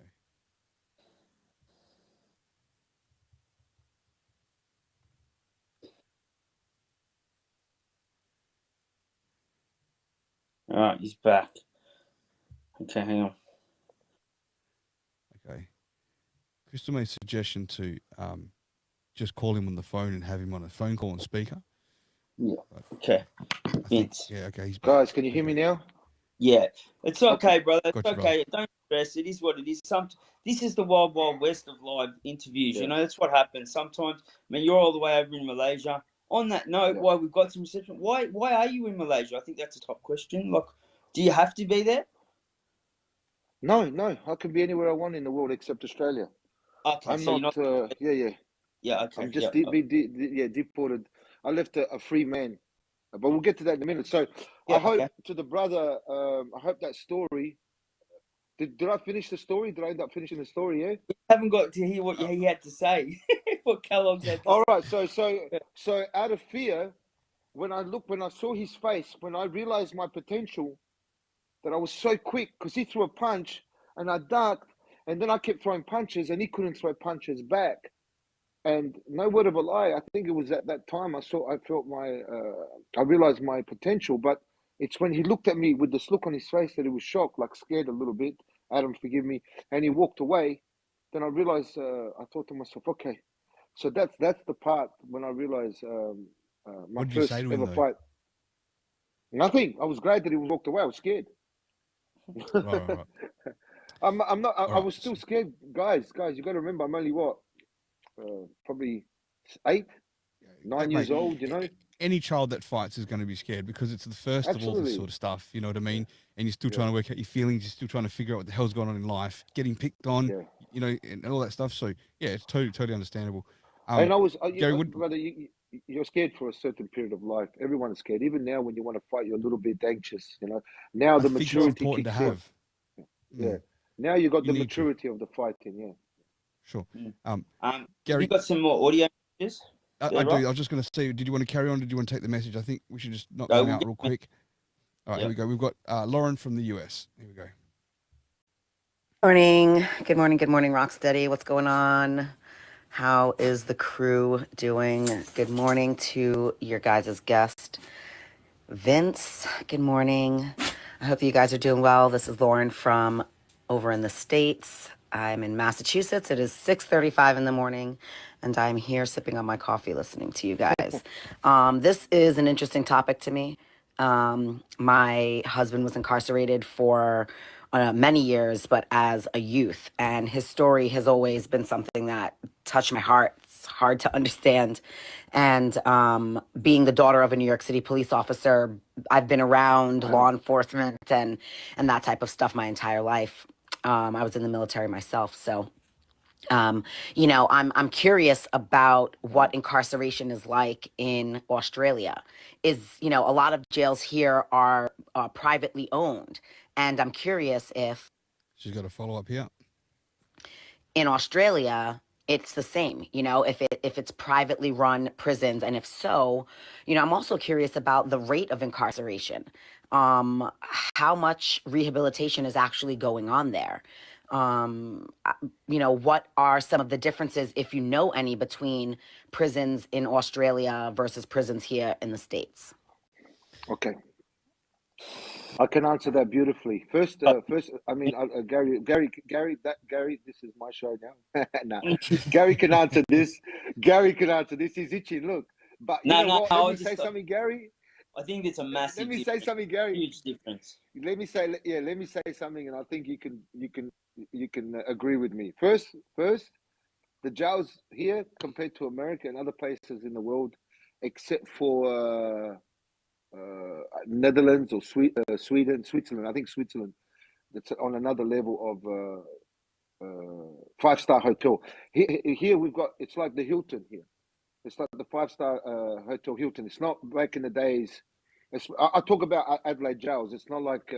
know. All right, he's back. Okay, hang on. Okay. Crystal made a suggestion to just call him on the phone and have him on a phone call and speaker. Yeah. Okay. Vince. Yeah. Okay. He's Guys, can you hear me now? Yeah, it's okay, brother. It's Gotcha, okay. Don't stress. It is what it is. This is the wild, wild west of live interviews. You know, that's what happens sometimes. I mean, you're all the way over in Malaysia. On that note, why we've got some reception? Why are you in Malaysia? I think that's a top question. Like, do you have to be there? No, I can be anywhere I want in the world except Australia. Okay, I'm so not. Yeah, okay. I'm just deported. I left a free man, but we'll get to that in a minute. So I hope to the brother. I hope that story. Did I finish the story? Did I end up finishing the story? Yeah. You haven't got to hear what he had to say. What Kellogg's had to say. All right. So out of fear, when I saw his face, when I realized my potential, that I was so quick because he threw a punch and I ducked, and then I kept throwing punches and he couldn't throw punches back. And no word of a lie, I think it was at that time I realized my potential. But it's when he looked at me with this look on his face that he was shocked, like scared a little bit. Adam, forgive me. And he walked away. Then I realized, I thought to myself, okay. So that's the part when I realized my first ever fight. Nothing. I was glad that he walked away. I was scared. Right. I'm not. I was still scared, guys. You got to remember, I'm only probably 9 years old. You know, any child that fights is going to be scared because it's the first of all this sort of stuff. You know what I mean? And you're still trying to work out your feelings. You're still trying to figure out what the hell's going on in life. Getting picked on, you know, and all that stuff. So yeah, it's totally understandable. And I was, Gary, brother, you're scared for a certain period of life. Everyone is scared. Even now, when you want to fight, you're a little bit anxious. You know, now the maturity kicks in. Yeah. Now you got the maturity of the fighting. Yeah. Sure. Gary, you got some more audio messages? I do. I was just going to say, did you want to carry on? Did you want to take the message? I think we should just knock them out real quick. All right, here we go. We've got Lauren from the US. Here we go. Morning. Good morning, Rocstedi. What's going on? How is the crew doing? Good morning to your guys' guest, Vince. Good morning. I hope you guys are doing well. This is Lauren from over in the States. I'm in Massachusetts. It is 6:35 in the morning, and I'm here sipping on my coffee listening to you guys. This is an interesting topic to me. My husband was incarcerated for many years, but as a youth, and his story has always been something that touched my heart. It's hard to understand. And being the daughter of a New York City police officer, I've been around law enforcement and that type of stuff my entire life. I was in the military myself, so you know, I'm curious about what incarceration is like in Australia. You know, a lot of jails here are privately owned, and I'm curious if she's got a follow up here. In Australia, it's the same, you know, if it's privately run prisons, and if so, you know, I'm also curious about the rate of incarceration. How much rehabilitation is actually going on there? You know, what are some of the differences, if you know any, between prisons in Australia versus prisons here in the States? Okay. I can answer that beautifully. First, I mean, Gary, this is my show now. Nah. Gary can answer this. He's itching. Look, but you know what? Let me say something, Gary. I think it's a massive. Let me say something, Gary. Huge difference. Let me say something, and I think you can agree with me. First, the jails here compared to America and other places in the world, except for Netherlands or Sweden, Switzerland. I think Switzerland. It's on another level of 5-star hotel. Here we've got, it's like the Hilton here. It's like the 5-star hotel Hilton. It's not back in the days. I talk about Adelaide jails. It's not like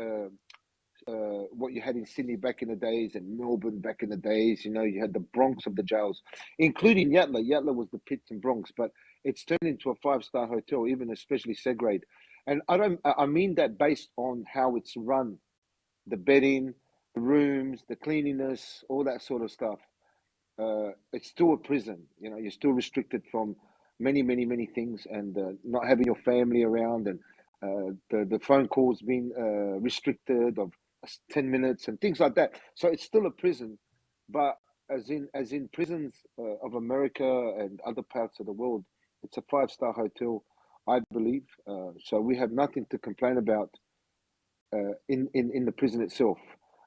what you had in Sydney back in the days and Melbourne back in the days. You know, you had the Bronx of the jails, including Yatala. Yatala was the pits and Bronx, but it's turned into a 5-star hotel, even especially Segrade. And I mean that based on how it's run, the bedding, the rooms, the cleanliness, all that sort of stuff. It's still a prison. You know, you're still restricted from many things, and not having your family around, and the phone calls being restricted of 10 minutes and things like that. So it's still a prison, but as in prisons of America and other parts of the world, it's a 5-star hotel, I believe. So we have nothing to complain about in the prison itself.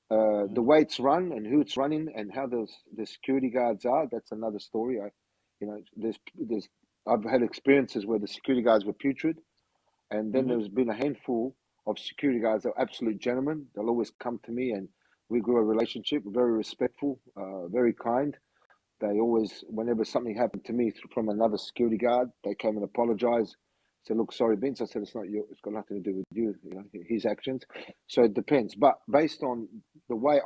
The way it's run and who it's running and how the security guards are, that's another story. I've had experiences where the security guards were putrid, and then there's been a handful of security guards that are absolute gentlemen. They'll always come to me, and we grew a relationship, very respectful, very kind. They always, whenever something happened to me from another security guard, they came and apologized. Said, "Look, sorry, Vince." I said, "It's not you. It's got nothing to do with you. You know, his actions." So it depends. But based on the way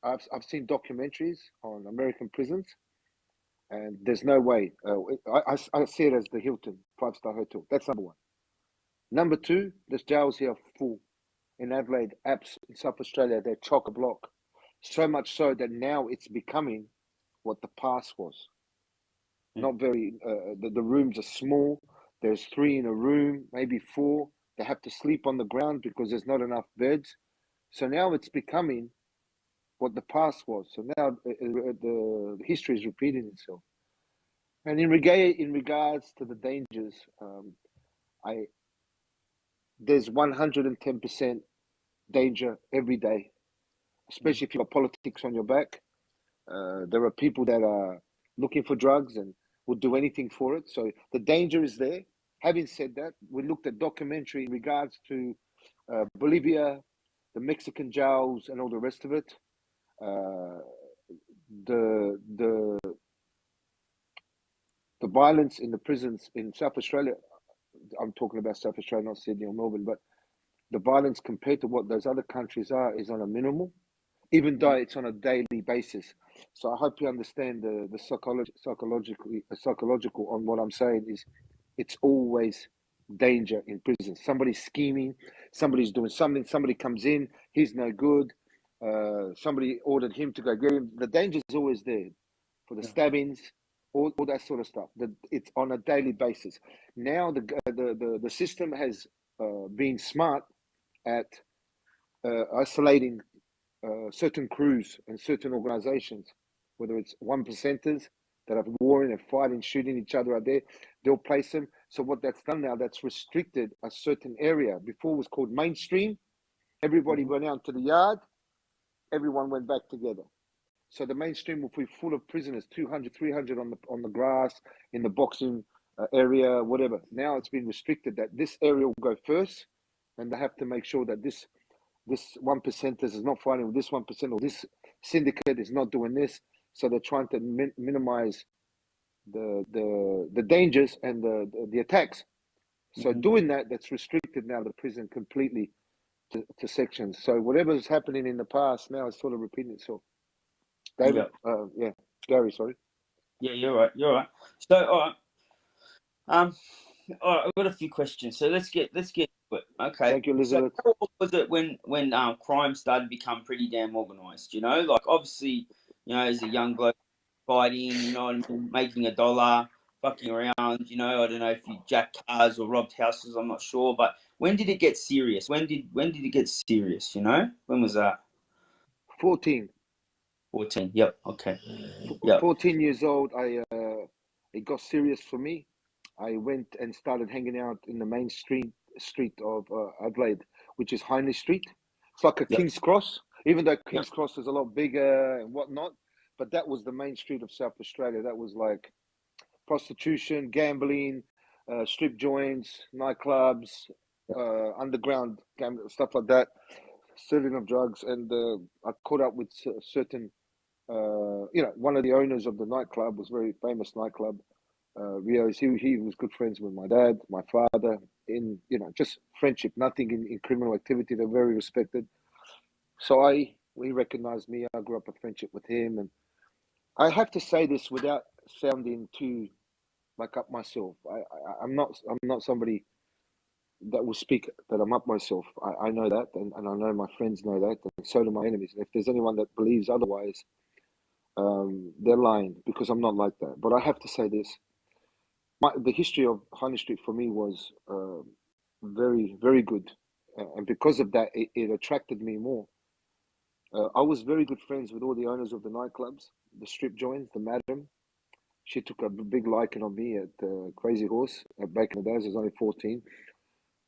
I've seen documentaries on American prisons, and there's no way. I see it as the Hilton 5-star hotel. That's number one. Number two, the jails here are full. In Adelaide, in South Australia, they're chock-a-block. So much so that now it's becoming what the past was. Not very. The rooms are small. There's 3 in a room, maybe 4. They have to sleep on the ground because there's not enough beds. So now it's becoming what the past was. So now the history is repeating itself. And in regards to the dangers, there's 110% danger every day, especially if you've got politics on your back. There are people that are looking for drugs and will do anything for it. So the danger is there. Having said that, we looked at documentary in regards to Bolivia, the Mexican jails, and all the rest of it. The violence in the prisons in South Australia, I'm talking about South Australia, not Sydney or Melbourne, but the violence compared to what those other countries are is on a minimal, even though it's on a daily basis. So I hope you understand the psychological on what I'm saying is it's always danger in prison. Somebody's scheming, somebody's doing something, somebody comes in, he's no good, somebody ordered him to go get him. The danger is always there for the stabbings, all that sort of stuff. It's on a daily basis. Now the system has been smart at isolating certain crews and certain organizations, whether it's 1%ers that are warring and fighting, shooting each other out there, they'll place them. So what that's done now, that's restricted a certain area. Before it was called mainstream. Everybody went out to the yard, everyone went back together. So the mainstream will be full of prisoners, 200, 300 on the grass, in the boxing area, whatever. Now it's been restricted that this area will go first, and they have to make sure that this 1%ers is not fighting with this 1%, or this syndicate is not doing this. So they're trying to minimize the dangers and the attacks. So doing that's restricted now the prison completely to sections. So whatever's happening in the past now is sort of repeating itself. David, Gary, sorry. Yeah, you're right. You're right. So, all right. All right, I've got a few questions. So let's get to it. Okay. Thank you, Elizabeth. So how was it when crime started to become pretty damn organised? You know, like obviously, you know, as a young bloke fighting, you know what I mean, making $1, fucking around. You know, I don't know if you jacked cars or robbed houses. I'm not sure, but when did it get serious? When did it get serious? You know, when was that? 14. 14. Yep. Okay. Yep. 14 years old. It got serious for me. I went and started hanging out in the main street of Adelaide, which is Hindley Street. It's like a King's Cross, even though King's Cross is a lot bigger and whatnot. But that was the main street of South Australia. That was like prostitution, gambling, strip joints, nightclubs, underground stuff like that. selling of drugs, and I caught up with certain, one of the owners of the nightclub, was a very famous nightclub. Rios, he was good friends with my dad, my father, in, just friendship, nothing in criminal activity. They're very respected. So he recognized me. I grew up a friendship with him, and I have to say this without sounding too like up myself. I'm not somebody that will speak that I'm up myself. I know that, and I know my friends know that, and so do my enemies. And if there's anyone that believes otherwise, they're lying, because I'm not like that. But I have to say this: the history of High Street for me was very, very good, and because of that, it attracted me more. I was very good friends with all the owners of the nightclubs, the strip joints, the madam. She took a big liking on me at Crazy Horse back in the days. I was only 14.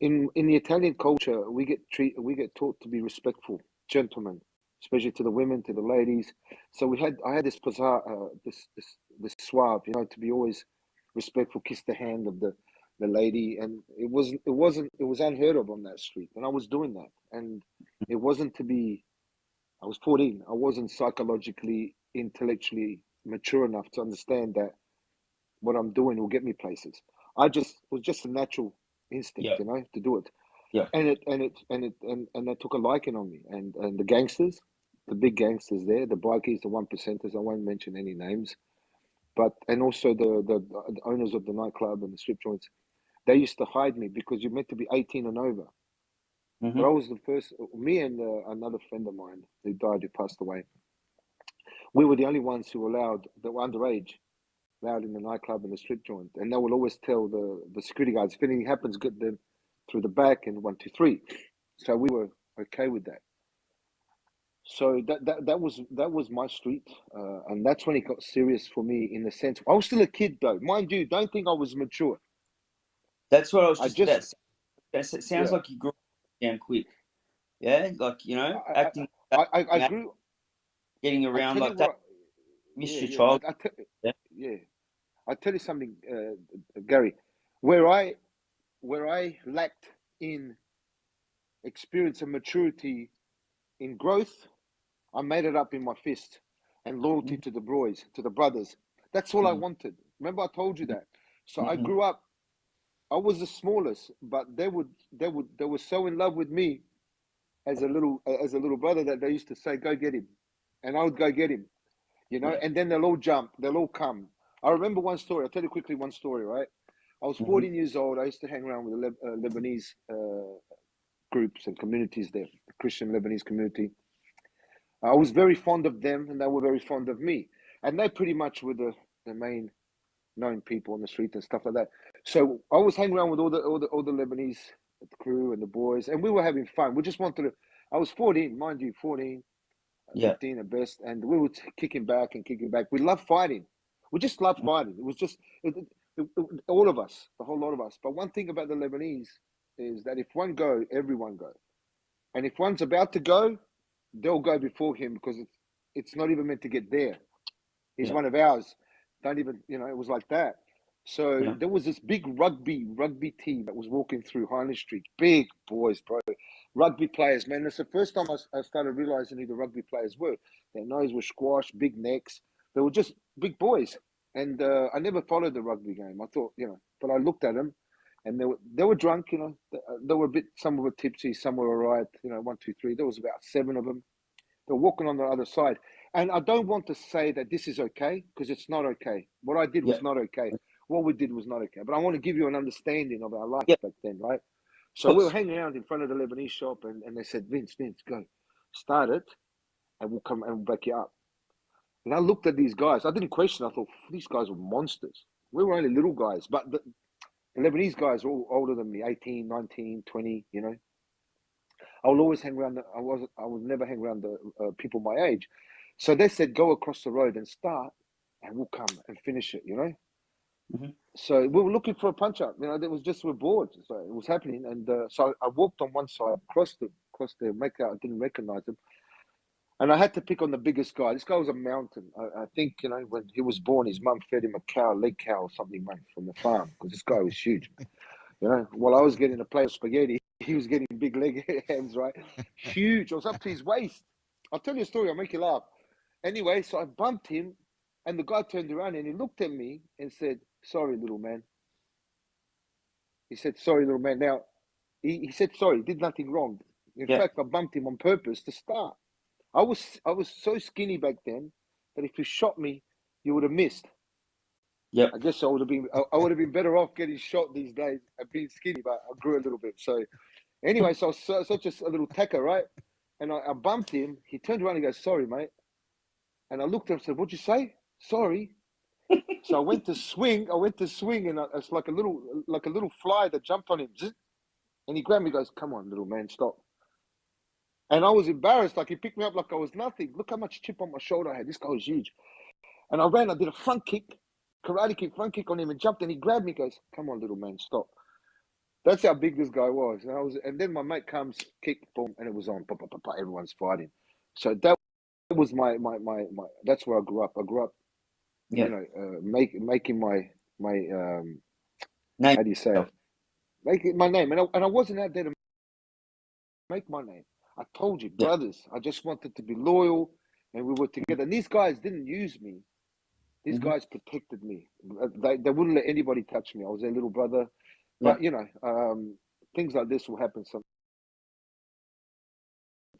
In the Italian culture, we get taught to be respectful, gentlemen, especially to the women, to the ladies. So I had this bizarre, this suave, to be always respectful, kiss the hand of the lady, and it was unheard of on that street, and I was doing that, and it wasn't to be. I was 14. I wasn't psychologically, intellectually mature enough to understand that what I'm doing will get me places. It was just a natural instinct, to do it. Yeah. And they took a liking on me. And the gangsters, the big gangsters there, the bikies, the 1%ers, I won't mention any names, and also the owners of the nightclub and the strip joints, they used to hide me because you're meant to be 18 and over. Mm-hmm. But I was the first. Me and another friend of mine who passed away. We were the only ones who that were underage, allowed in the nightclub and the strip joint, and they will always tell the security guards, if anything happens, get them through the back and 1, 2, 3. So we were okay with that. So that was my street, and that's when it got serious for me. In the sense, I was still a kid, though, mind you. Don't think I was mature. That's what I was just. It sounds like you grew up down quick. Yeah, like acting. I grew. Getting around like that. Mr. Child. I tell you something, Gary. Where I lacked in experience and maturity, in growth, I made it up in my fist, and loyalty to the boys, to the brothers. That's all I wanted. Remember, I told you that. So I grew up. I was the smallest, but they were so in love with me as a little brother that they used to say, "Go get him," and I would go get him, And then they'll all jump, they'll all come. I remember one story. I'll tell you quickly one story. Right, I was 14 years old. I used to hang around with the Lebanese groups and communities there, the Christian Lebanese community. I was very fond of them, and they were very fond of me, and they pretty much were the main known people on the street and stuff like that. So I was hanging around with all the Lebanese crew and the boys, and we were having fun. We just wanted to. I was 14, mind you, 14, 15 at best, and we were kicking back. We loved fighting. We just loved fighting. It was just all of us, the whole lot of us. But one thing about the Lebanese is that if one go, everyone go, and if one's about to go, they'll go before him, because it's not even meant to get there. He's one of ours. Don't even, it was like that. So there was this big rugby team that was walking through High Street. Big boys, bro. Rugby players, man. It's the first time I started realizing who the rugby players were. Their nose was squashed, big necks. They were just big boys. And I never followed the rugby game. I thought, but I looked at them, and they were drunk, They were some were tipsy, some were all right, 1, 2, 3. There was about 7 of them. They were walking on the other side. And I don't want to say that this is okay, because it's not okay. What I did was not okay. What we did was not okay. But I want to give you an understanding of our life back then, right? So we were hanging out in front of the Lebanese shop, and they said, Vince, go. Start it, and we'll come and we'll back you up. And I looked at these guys. I didn't question. I thought, these guys were monsters. We were only little guys. But the Lebanese guys were all older than me, 18, 19, 20, I will always hang around. I would never hang around the people my age. So they said, go across the road and start, and we'll come and finish it, So we were looking for a punch up, It was just, we're bored. So it was happening. And so I walked on one side, crossed the make out. I didn't recognize him. And I had to pick on the biggest guy. This guy was a mountain. I think, when he was born, his mum fed him a leg cow or something, mate, from the farm, because this guy was huge. While I was getting a plate of spaghetti, he was getting big leg hands, right? Huge. I was up to his waist. I'll tell you a story. I'll make you laugh. Anyway, so I bumped him, and the guy turned around and he looked at me and said, "Sorry, little man." He said, "Sorry, little man." Now, he said sorry. He did nothing wrong. In fact, I bumped him on purpose to start. I was so skinny back then that if you shot me, you would have missed. Yep. I guess I would have been better off getting shot these days and being skinny, but I grew a little bit. So anyway, so I was such a little tacker, right? And I bumped him. He turned around and goes, "Sorry, mate." And I looked at him and said, "What'd you say?" "Sorry." So I went to swing, and it's like a little fly that jumped on him. And he grabbed me and goes, "Come on, little man, stop." And I was embarrassed. Like, he picked me up like I was nothing. Look how much chip on my shoulder I had. This guy was huge. And I ran. I did a front kick, karate kick, front kick on him, and jumped. And he grabbed me and goes, "Come on, little man, stop." That's how big this guy was. And then my mate comes, kick, boom, and it was on. Everyone's fighting. So that was my. That's where I grew up. I grew up, you know, making my Name. how do you say it? Making my name. And I wasn't out there to make my name. I told you, brothers. I just wanted to be loyal, and we were together. And these guys didn't use me. These guys protected me. They wouldn't let anybody touch me. I was their little brother. But you know, things like this will happen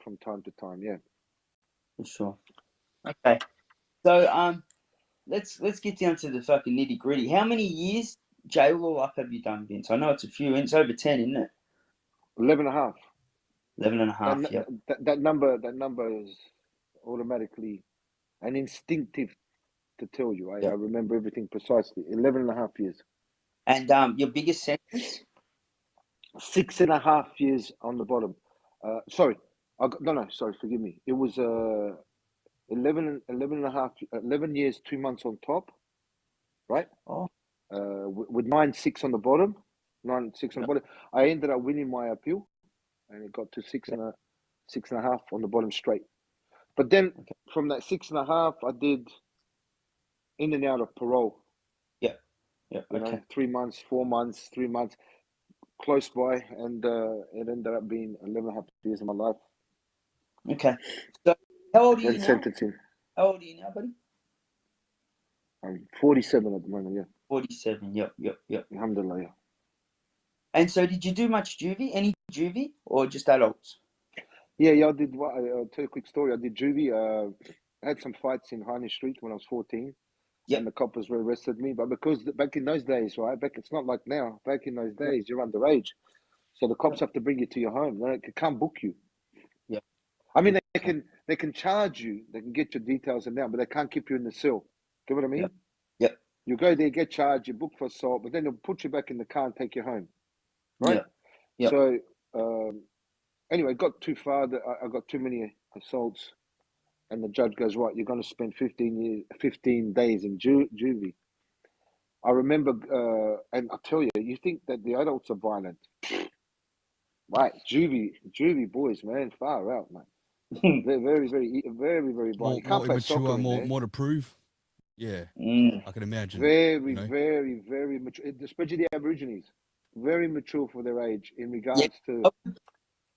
from time to time. Yeah, for sure. Okay, so let's get down to the fucking nitty gritty. How many years jail or up have you done, Vince? I know it's a few. It's over 10, isn't it? 11 and a half. 11 and a half. That number is automatically an instinctive to tell you. I remember everything precisely. 11 and a half years. And your biggest sentence? 6.5 years on the bottom. Sorry, sorry, forgive me. It was 11 and a half, 11 years, 2 months on top, right? Oh. With 9.6 on the bottom, 9.6 on the bottom. I ended up winning my appeal, and it got to 6.5 on the bottom straight. But then from that 6.5, I did in and out of parole. Yeah. You know, 3 months, 4 months, 3 months, close by, and it ended up being 11 and a half years of my life. Okay. So how old are you now? Sentencing. How old are you now, buddy? I'm 47 at the moment, yeah. 47, yep. Alhamdulillah, yeah. And so did you do much juvie? Any juvie or just adults? Yeah, I did. I'll tell you a quick story. I did juvie. I had some fights in Harney Street when I was 14. Yep. And the coppers arrested me. But because back in those days, right, it's not like now. Back in those days, you're underage. So the cops have to bring you to your home. They can't book you. Yeah. I mean, they can charge you. They can get your details and down, but they can't keep you in the cell. Get what I mean? Yep. You go there, get charged, you book for assault, but then they'll put you back in the car and take you home. Right? Yeah. So, anyway, it got too far. I got too many assaults. And the judge goes, right, you're going to spend 15 days in juvie. I remember, and I tell you, you think that the adults are violent. Right, juvie boys, man, far out, man. They're very, very, very, very violent. You can't play soccer in there. More to prove. Yeah, I can imagine. Very, very, very mature, especially the Aborigines. Very mature for their age in regards to... I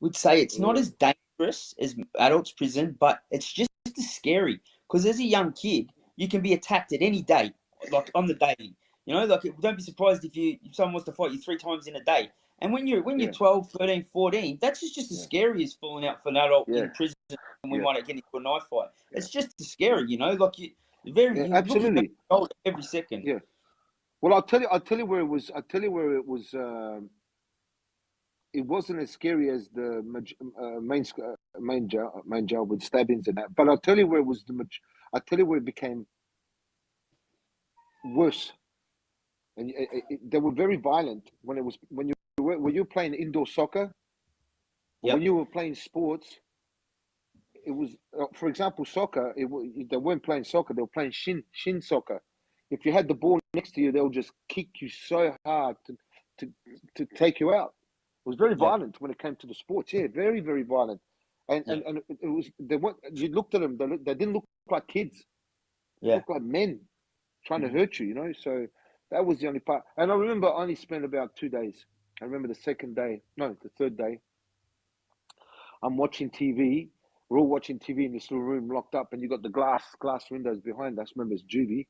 would say it's not as dangerous as adults prison, but it's just as scary. Because as a young kid, you can be attacked at any day, like on the daily. You know, like don't be surprised if someone wants to fight you 3 times in a day. And when you're 12, 13, 14, that's just as scary as falling out for an adult in prison and we might get into a knife fight. It's just as scary, you know, like you absolutely every second. Yeah. Well, I'll tell you where it was. It wasn't as scary as the main jail with stabbings and that. But I'll tell you where it was I'll tell you where it became worse. And they were very violent when you were playing indoor soccer. When you were playing sports, it was, for example, soccer. They weren't playing soccer; they were playing shin soccer. If you had the ball next to you, they'll just kick you so hard to take you out. It was very violent when it came to the sports. Yeah, very, very violent. And it was you looked at them. They didn't look like kids. They looked like men trying to hurt you. You know. So that was the only part. And I remember I only spent about 2 days I remember the third day. I'm watching TV. We're all watching TV in this little room locked up, and you got the glass windows behind us. Remember, it's juvie.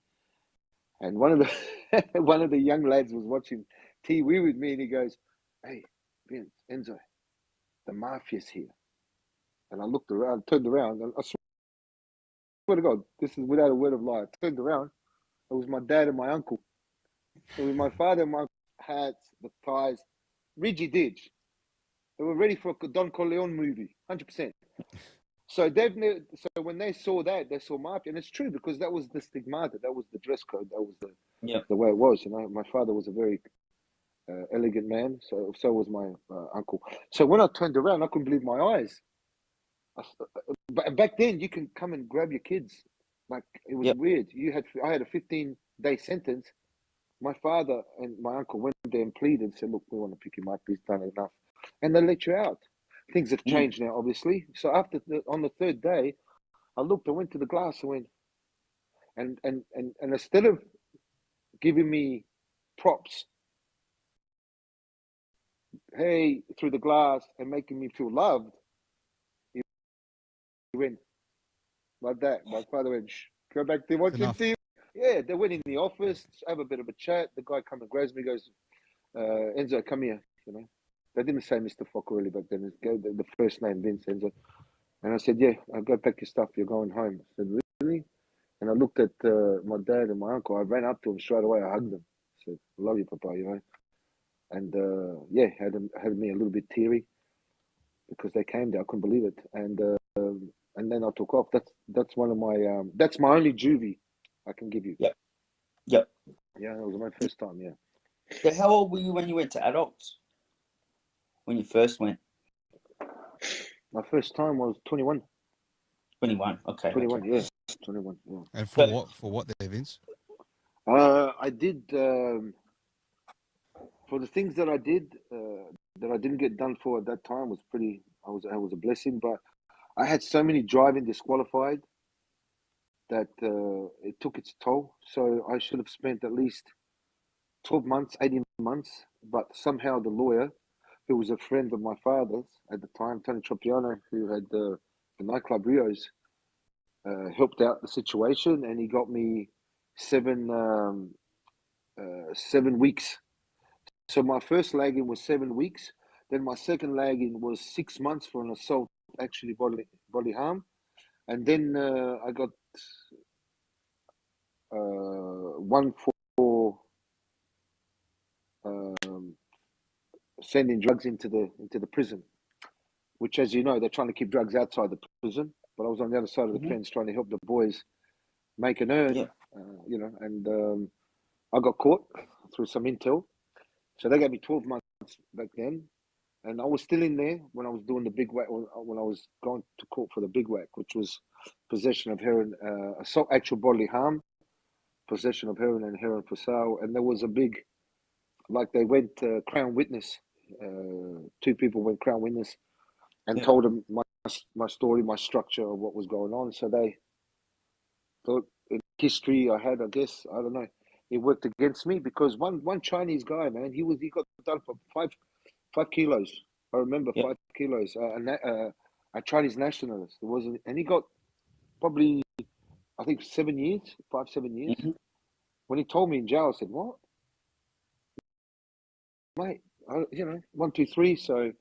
And one of the one of the young lads was watching TV with me, and he goes, "Hey, Vince, Enzo, the mafia's here." And I looked around, turned around, and I swear to God, this is without a word of lie. I turned around. It was my dad and my uncle. It was my father and my hats, the ties, Reggie did. They were ready for a Don Corleone movie, 100%. So when they saw that, they saw mafia, and it's true because that was the stigmata, that was the dress code, that was the way it was. You know, my father was a very elegant man, so was my uncle. So when I turned around, I couldn't believe my eyes. But back then, you can come and grab your kids, like it was weird. I had a 15-day sentence. My father and my uncle went there and pleaded, said, "Look, we want to pick him up. He's done enough," and they let you out. Things have changed now, obviously. So on the third day, I went to the glass and went, and instead of giving me props, hey, through the glass and making me feel loved, he went like that. My father went, "Shh, go back to watching TV." Yeah, they went in the office, have a bit of a chat. The guy comes and grabs me, goes, "Enzo, come here." You know, they didn't say Mr. Focarelli back then. The first name, Vince, Enzo. And I said, "Yeah, I'll go pack your stuff. You're going home." I said, "Really?" And I looked at my dad and my uncle. I ran up to him straight away. I hugged them. I said, "I love you, Papa," you know. And had me a little bit teary because they came there. I couldn't believe it. And then I took off. That's one of my that's my only juvie I can give you. Yep. Yeah, that was my first time. Yeah. So how old were you when you went to adults? When you first went? My first time was 21. 21. Okay. 21. Okay. Yeah. 21. Yeah. And for what there, Vince? I did for the things that I did that I didn't get done for at that time was pretty. I was a blessing, but I had so many driving disqualified that it took its toll. So I should have spent at least 12 months, 18 months. But somehow the lawyer, who was a friend of my father's at the time, Tony Tropiano, who had the nightclub Rios, helped out the situation, and he got me 7 weeks. So my first lagging was 7 weeks. Then my second lagging was 6 months for an assault, actually bodily harm. And then I got one for sending drugs into the prison, which, as you know, they're trying to keep drugs outside the prison. But I was on the other side of the fence trying to help the boys make an earn, you know. And I got caught through some intel. So they gave me 12 months back then. And I was still in there when I was doing the big whack, when I was going to court for the big whack, which was possession of heroin, assault, actual bodily harm, possession of heroin and heroin for sale. And there was a big, like they went Crown Witness. 2 people went Crown Witness and told them my story, my structure of what was going on. So they thought in history I had, I guess, I don't know, it worked against me because one Chinese guy, man, he got done for 5 kilos. I remember 5 kilos. A Chinese nationalist. It wasn't, and he got probably, I think, 7 years, 7 years. When he told me in jail, I said, "What, mate? 1, 2, 3." So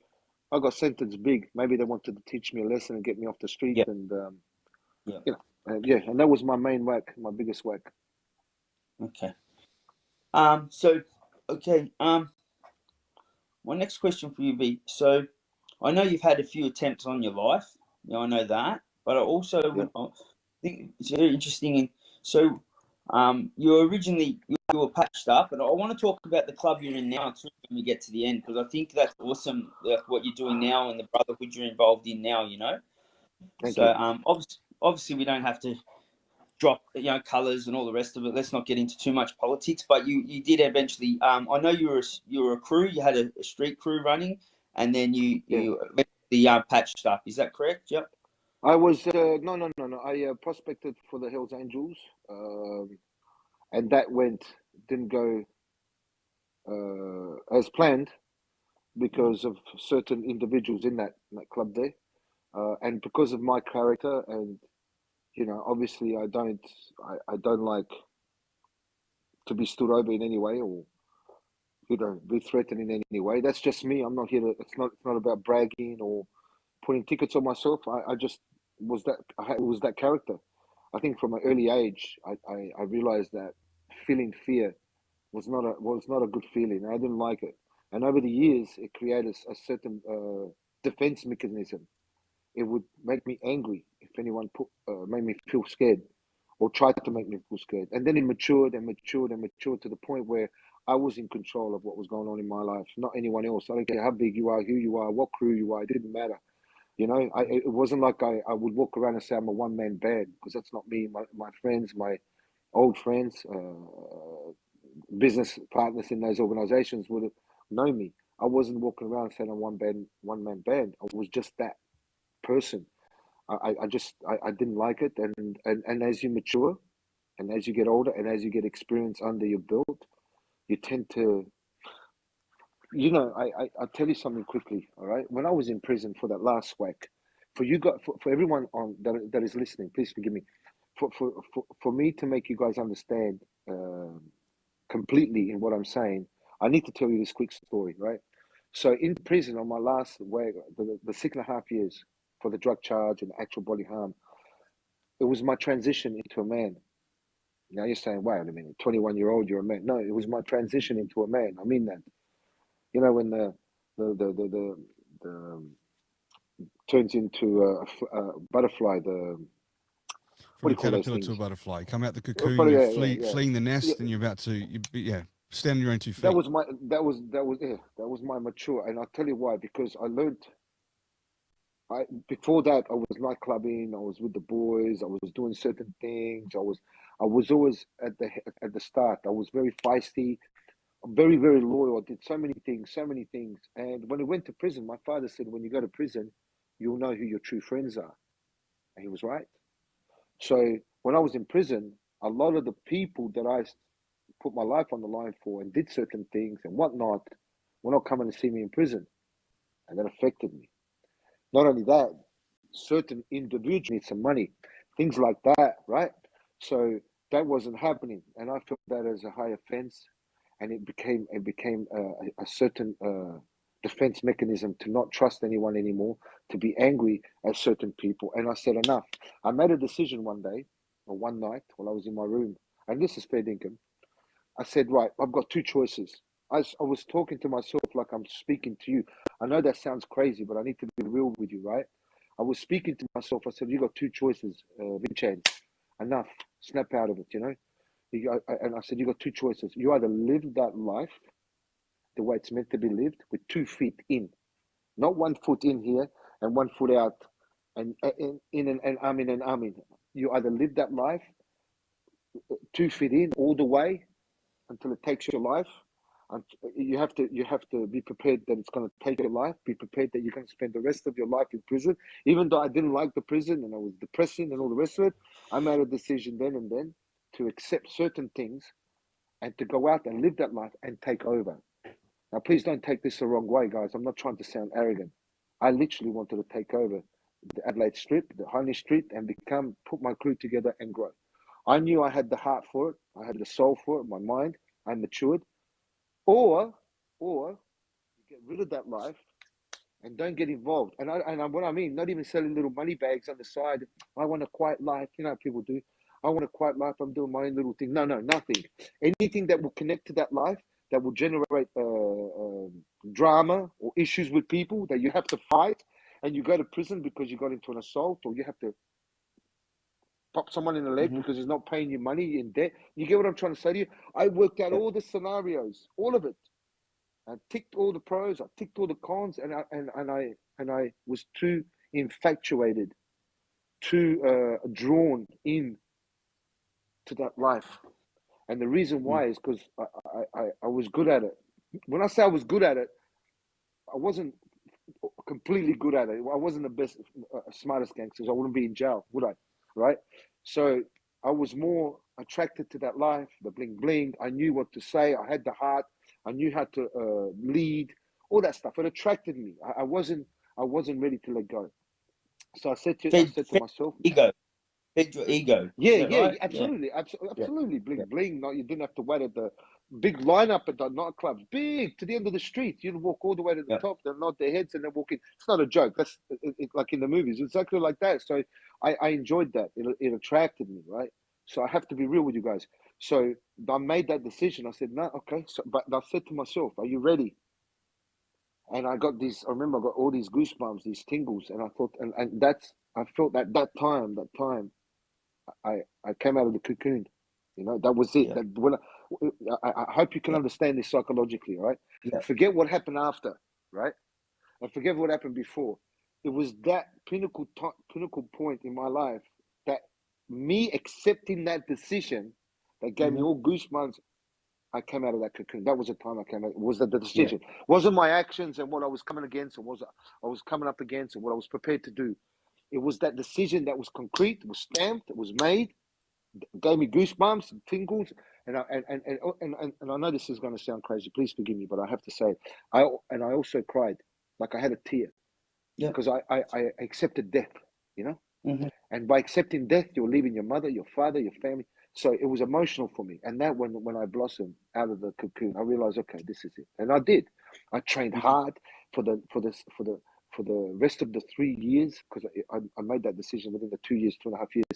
I got sentenced big. Maybe they wanted to teach me a lesson and get me off the street. And and that was my main whack, my biggest whack. Okay. My next question for you be, so I know you've had a few attempts on your life. I know that, but I also I think it's very interesting. So you were patched up, and I want to talk about the club you're in now too when we get to the end, because I think that's awesome, what you're doing now and the brotherhood you're involved in now. Thank you. Obviously we don't have to drop colours and all the rest of it. Let's not get into too much politics, but you did eventually. I know you were a crew. You had a street crew running, and then you eventually patched up. Is that correct? Yep. I was no. I prospected for the Hells Angels, and that didn't go as planned. because of certain individuals in that club there, and because of my character. And obviously, I don't like to be stood over in any way, or be threatened in any way. That's just me. I'm not here to. It's not about bragging or putting tickets on myself. I just was that. Was that character. I think from an early age, I realized that feeling fear was not a good feeling. I didn't like it, and over the years, it created a certain defense mechanism. It would make me angry if anyone made me feel scared, or tried to make me feel scared. And then it matured and matured and matured to the point where I was in control of what was going on in my life, not anyone else. I don't care how big you are, who you are, what crew you are. It didn't matter. It wasn't like I would walk around and say I'm a one-man band, because that's not me. My friends, my old friends, business partners in those organizations would have known me. I wasn't walking around saying I'm one-man band. I was just that person. I didn't like it. And as you mature, and as you get older, and as you get experience under your belt, you tend to, I'll tell you something quickly, all right? When I was in prison for that last whack, for everyone on that is listening, please forgive me. For me to make you guys understand completely in what I'm saying, I need to tell you this quick story, right? So in prison on my last whack, the 6.5 years for the drug charge and actual body harm, it was my transition into a man. Now you're saying, wait a minute, 21-year-old, you're a man. No, it was my transition into a man. I mean that. When the turns into a butterfly, From what do a you call those caterpillar to a things? butterfly, you come out the cocoon, But you're yeah. fleeing the Yeah, nest, and you're about to, stand on your own 2 that feet. was my mature, and I'll tell you why. Because I learned. Before that, I was night clubbing. I was with the boys. I was doing certain things. I was always at the start. I was very feisty, very, very loyal. I did so many things. And when I went to prison, my father said, when you go to prison, you'll know who your true friends are. And he was right. So when I was in prison, a lot of the people that I put my life on the line for and did certain things and whatnot were not coming to see me in prison. And that affected me. Not only that, certain individuals need some money, things like that, right? So that wasn't happening. And I felt that as a high offense. And it became a certain defense mechanism to not trust anyone anymore, to be angry at certain people. And I said, enough. I made a decision one day, or one night, while I was in my room, and this is fair dinkum. I said, right, I've got two choices. I was talking to myself like I'm speaking to you. I know that sounds crazy, but I need to be real with you, right? I was speaking to myself. I said, you got two choices, Vincenzo. Enough. Snap out of it, and I said, you got two choices. You either live that life the way it's meant to be lived, with 2 feet in, not 1 foot in here and 1 foot out, and in and arm in and arm in. You either live that life 2 feet in all the way until it takes your life. You have to be prepared that it's going to take your life. Be prepared that you're going to spend the rest of your life in prison. Even though I didn't like the prison and I was depressing and all the rest of it, I made a decision then and then to accept certain things and to go out and live that life and take over. Now, please don't take this the wrong way, guys. I'm not trying to sound arrogant. I literally wanted to take over the Adelaide Strip, the Honey Street, and put my crew together and grow. I knew I had the heart for it. I had the soul for it, my mind. I matured. Or you get rid of that life and don't get involved. And what I mean, not even selling little money bags on the side. I want a quiet life. People do. I want a quiet life. I'm doing my own little thing. No, nothing. Anything that will connect to that life, that will generate drama or issues with people that you have to fight, and you go to prison because you got into an assault, or you have to pop someone in the leg because he's not paying you money, in debt. You get what I'm trying to say to you? I worked out all the scenarios, all of it. I ticked all the pros, I ticked all the cons, and I was too infatuated, too drawn in to that life. And the reason why is because I was good at it. When I say I was good at it, I wasn't completely good at it. I wasn't the best, smartest gangsters. I wouldn't be in jail, would I? Right? So I was more attracted to that life, the bling bling. I knew what to say. I had the heart. I knew how to lead. all that stuff. It attracted me. I wasn't ready to let go. So I said to myself, ego. Fed your ego. yeah, right? absolutely, absolutely, bling bling. No, you didn't have to wait at the big lineup at the nightclubs, big to the end of the street. You'd walk all the way to the top, then nod their heads, and then walk in. It's not a joke. That's like in the movies. It's exactly like that. So I enjoyed that. It attracted me, right? So I have to be real with you guys. So I made that decision. I said, no, okay. So, but I said to myself, are you ready? And I got these. I remember I got all these goosebumps, these tingles, and I thought, and that's I felt that time. I came out of the cocoon, that was it. That when I hope you can understand this psychologically, right? Forget what happened after, right? And forget what happened before. It was that pinnacle point in my life, that me accepting that decision that gave me all goosebumps. I came out of that cocoon. That was the time I came out. Was that the decision? Wasn't my actions and what I was coming against, or was I was coming up against, and what I was prepared to do. It was that decision that was concrete, was stamped, it was made, gave me goosebumps and tingles, and I know this is going to sound crazy. Please forgive me, but I have to say, I also cried, like I had a tear, because I accepted death, and by accepting death, you're leaving your mother, your father, your family. So it was emotional for me, and that when I blossomed out of the cocoon, I realized, okay, this is it, and I did. I trained hard for the rest of the 3 years, because I made that decision within the 2 years, 2.5 years.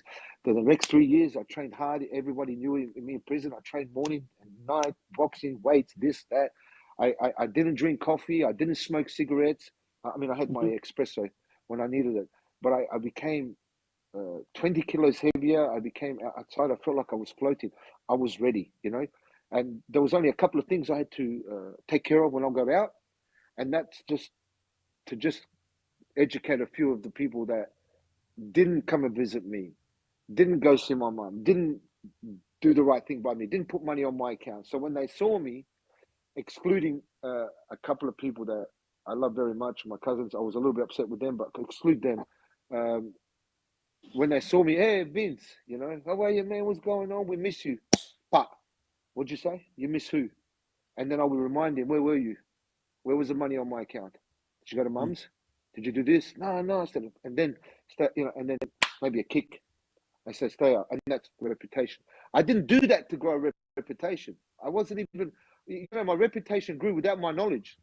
For the next 3 years, I trained hard. Everybody knew me in prison. I trained morning and night, boxing, weights, this, that. I didn't drink coffee. I didn't smoke cigarettes. I mean, I had my espresso when I needed it, but I became 20 kilos heavier. I became outside. I felt like I was floating. I was ready, and there was only a couple of things I had to take care of when I go out, and that's just to educate a few of the people that didn't come and visit me, didn't go see my mum, didn't do the right thing by me, didn't put money on my account. So when they saw me, excluding a couple of people that I love very much, my cousins, I was a little bit upset with them, but exclude them. When they saw me, hey, Vince, how are you, man? What's going on? We miss you. But what'd you say? You miss who? And then I would remind him, where were you? Where was the money on my account? Did you go to mum's? Did you do this? No. And then, and then maybe a kick. I said, stay out. And that's reputation. I didn't do that to grow a reputation. I wasn't even, my reputation grew without my knowledge.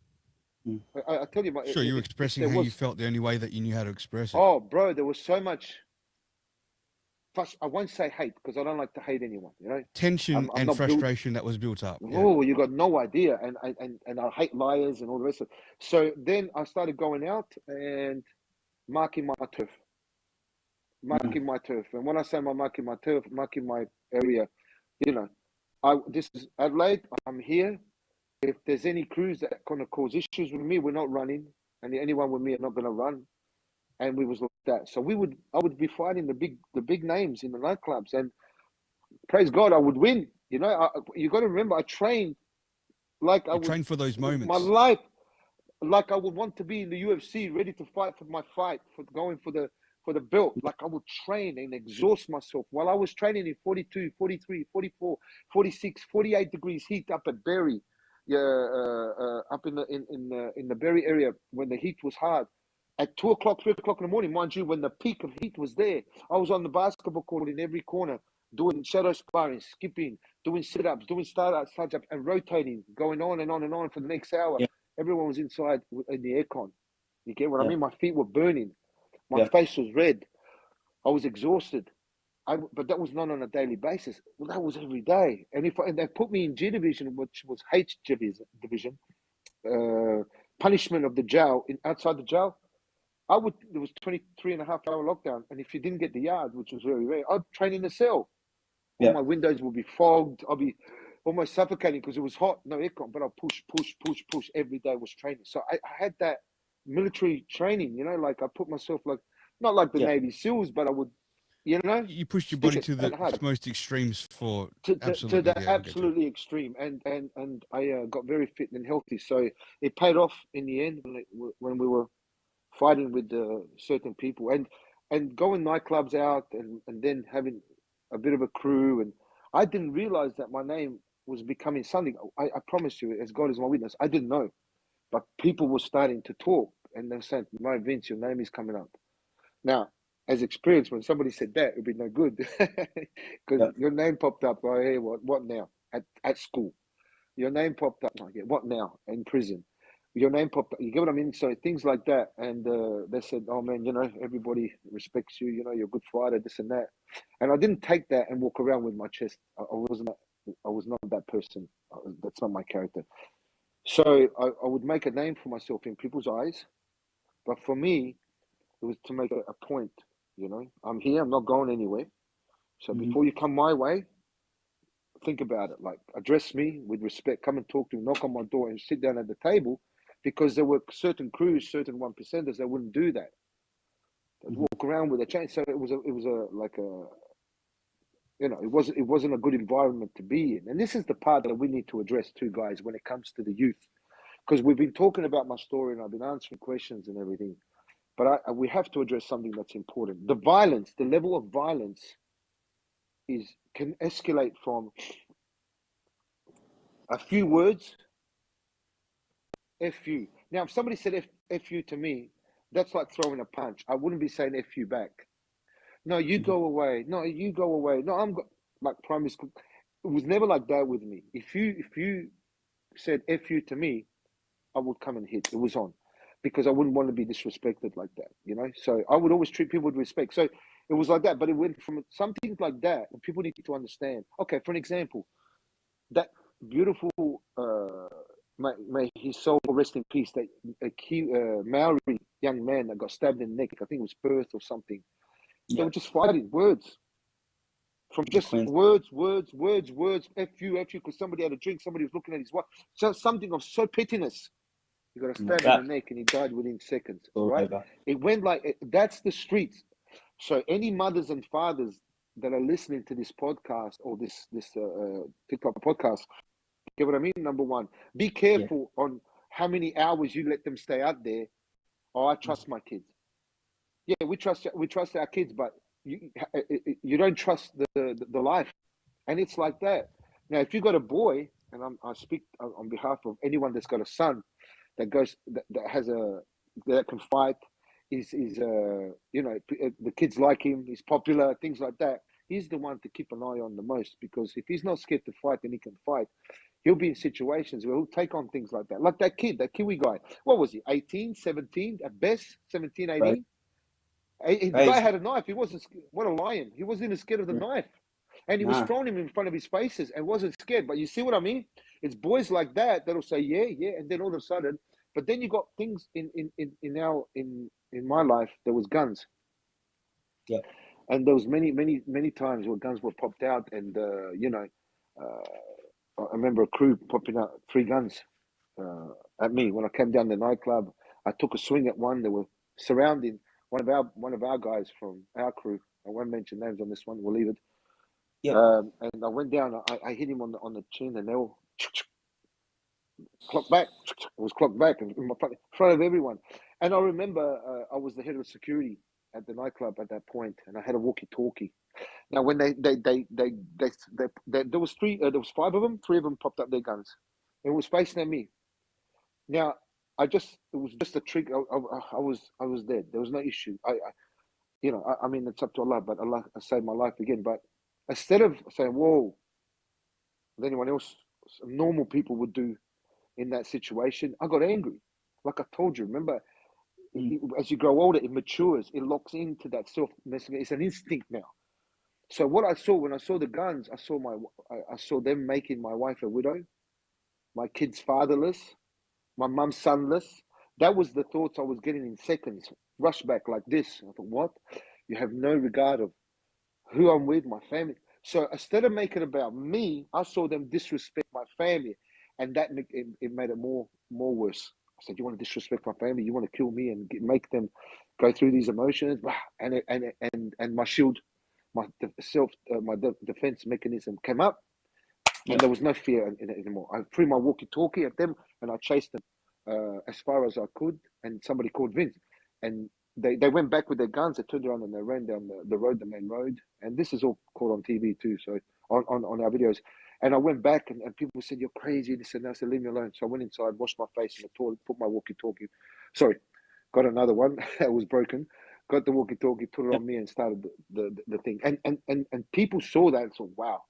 I tell you, sure, you were expressing how you felt the only way that you knew how to express it. Oh, bro, there was so much. I won't say hate, because I don't like to hate anyone. Tension and frustration that was built up. Oh, you got no idea, and I hate liars and all the rest of it. So then I started going out and marking my turf, And when I say marking my turf, marking my area, this is Adelaide. I'm here. If there's any crews that going to cause issues with me, we're not running, and anyone with me are not going to run. And we was like that. So I would be fighting the big names in the nightclubs, and praise God, I would win. You got to remember, I trained like I trained for those moments. My life, like I would want to be in the UFC, ready to fight for my fight, for going for the belt. Like I would train and exhaust myself while I was training in 42, 43, 44, 46, 48 degrees heat up at Berry, up in the Berry area when the heat was hard. At 2 o'clock, 3 o'clock in the morning, mind you, when the peak of heat was there, I was on the basketball court in every corner, doing shadow sparring, skipping, doing sit-ups, doing start-ups, and rotating, going on and on and on for the next hour. Everyone was inside in the aircon. You get what I mean? My feet were burning. My face was red. I was exhausted. But that was not on a daily basis. Well, that was every day. And they put me in G division, which was H division, punishment of the jail, outside the jail. There was 23.5-hour lockdown, and if you didn't get the yard, which was very rare, I'd train in the cell. All my windows would be fogged. I'd be almost suffocating because it was hot, no aircon, but I'd push. Every day was training. So I had that military training, like I put myself not like the Navy SEALs, but I would, You pushed your body to the most extremes for absolutely. To the absolutely extreme. And I got very fit and healthy. So it paid off in the end when we were fighting with certain people and going nightclubs out and then having a bit of a crew. And I didn't realize that my name was becoming something. I promise you, as God is my witness, I didn't know. but people were starting to talk, and they're saying, "My Vince, your name is coming up." Now, as experience, when somebody said that, it would be no good, because your name popped up. Oh, hey, what now? At school, your name popped up. Oh, yeah, what now? In prison, your name popped up. You get what I mean? So things like that, and they said, "Oh man, you know, everybody respects you. You know, you're a good fighter, this and that." And I didn't take that and walk around with my chest. I wasn't. I was not that person. That's not my character. So I would make a name for myself in people's eyes, but for me, it was to make a point. You know, I'm here. I'm not going anywhere. So before you come my way, think about it. Like, address me with respect. Come and talk to me. Knock on my door and sit down at the table, because there were certain crews, certain 1%ers that wouldn't do that. They'd walk around with a chain. So it was like a, you know, it wasn't a good environment to be in. And this is the part that we need to address too, guys, when it comes to the youth, because we've been talking about my story and I've been answering questions and everything, but we have to address something that's important. The violence, the level of violence can escalate from a few words, F you. Now, if somebody said F you to me, that's like throwing a punch. I wouldn't be saying F you back. No, you go away. No, you go away. No, like primary school. It was never like that with me. If you said F you to me, I would come and hit. It was on, because I wouldn't want to be disrespected like that, you know? So I would always treat people with respect. So it was like that, but it went from something like that, and people need to understand. Okay, for an example, that beautiful, may his soul rest in peace, that Maori young man that got stabbed in the neck, I think it was Perth or something. They were just fighting words. From just words, F you, because somebody had a drink, somebody was looking at his wife. So something of so pettiness. You got a stab in the neck and he died within seconds, right? It went like, that's the streets. So any mothers and fathers that are listening to this podcast or this TikTok podcast, get what I mean? Number one, be careful on how many hours you let them stay out there. Oh, I trust my kids. Yeah, we trust our kids, but you don't trust the life, and it's like that. Now, if you got a boy, and I speak on behalf of anyone that's got a son that can fight, is you know, the kids like him, he's popular, things like that. He's the one to keep an eye on the most, because if he's not scared to fight and he can fight, he'll be in situations where he'll take on things like that. Like that kid, that Kiwi guy. What was he? 18, 17 at best, 17, 18. Right. The guy had a knife. He wasn't. What a lion! He wasn't even scared of the knife, and he was throwing him in front of his faces and wasn't scared. But you see what I mean? It's boys like that that'll say yeah, and then all of a sudden. But then you got things in my life. There was guns. Yeah. And there was many times where guns were popped out, and you know, I remember a crew popping out 3 guns at me when I came down the nightclub. I took a swing at one. They were surrounding one of our guys from our crew. I won't mention names on this one. We'll leave it. Yeah. And I went down. I hit him on the chin, and they all clocked back. It was clocked back in front of everyone. And I remember I was the head of security at the nightclub at that point, and I had a walkie-talkie. Now, when there was 5 of them. 3 of them popped up their guns. It was facing at me. Now, it was just a trick. I was dead. There was no issue. I mean, it's up to Allah, but Allah saved my life again. But instead of saying, whoa, than anyone else, normal people would do in that situation, I got angry. Like I told you, remember, as you grow older, it matures. It locks into that self-messing. It's an instinct now. So what I saw when I saw the guns, I saw them making my wife a widow, my kids fatherless, my mum sonless. That was the thoughts I was getting in seconds. Rush back like this. I thought, what? You have no regard of who I'm with, my family. So instead of making it about me, I saw them disrespect my family, and that it made it more worse. I said, you want to disrespect my family? You want to kill me and make them go through these emotions? And my shield, my defense mechanism came up, and there was no fear in it anymore. I threw my walkie-talkie at them, and I chased them as far as I could. And somebody called Vince, and they went back with their guns. They turned around and they ran down the road, the main road. And this is all caught on TV too, so on our videos. And I went back and people said, "You're crazy, this and that." I said, "Leave me alone." So I went inside, washed my face in the toilet, put my walkie-talkie. Sorry, got another one that was broken. Got the walkie-talkie, put it on me, and started the thing. And people saw that and said, "Wow."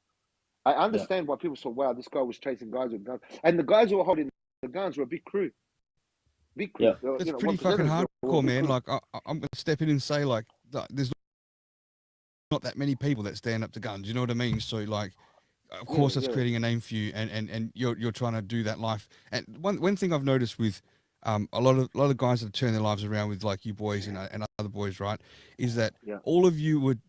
I understand why people said, "Wow, this guy was chasing guys with guns." And the guys who were holding the guns were a big crew. Big crew. Yeah. That's pretty fucking hardcore, man. Like, I'm gonna step in and say, like, there's not that many people that stand up to guns. You know what I mean? So, like, of course, that's creating a name for you, and you're trying to do that life. And one thing I've noticed with a lot of guys that turn their lives around with, like, you boys and other boys, right, is that all of you with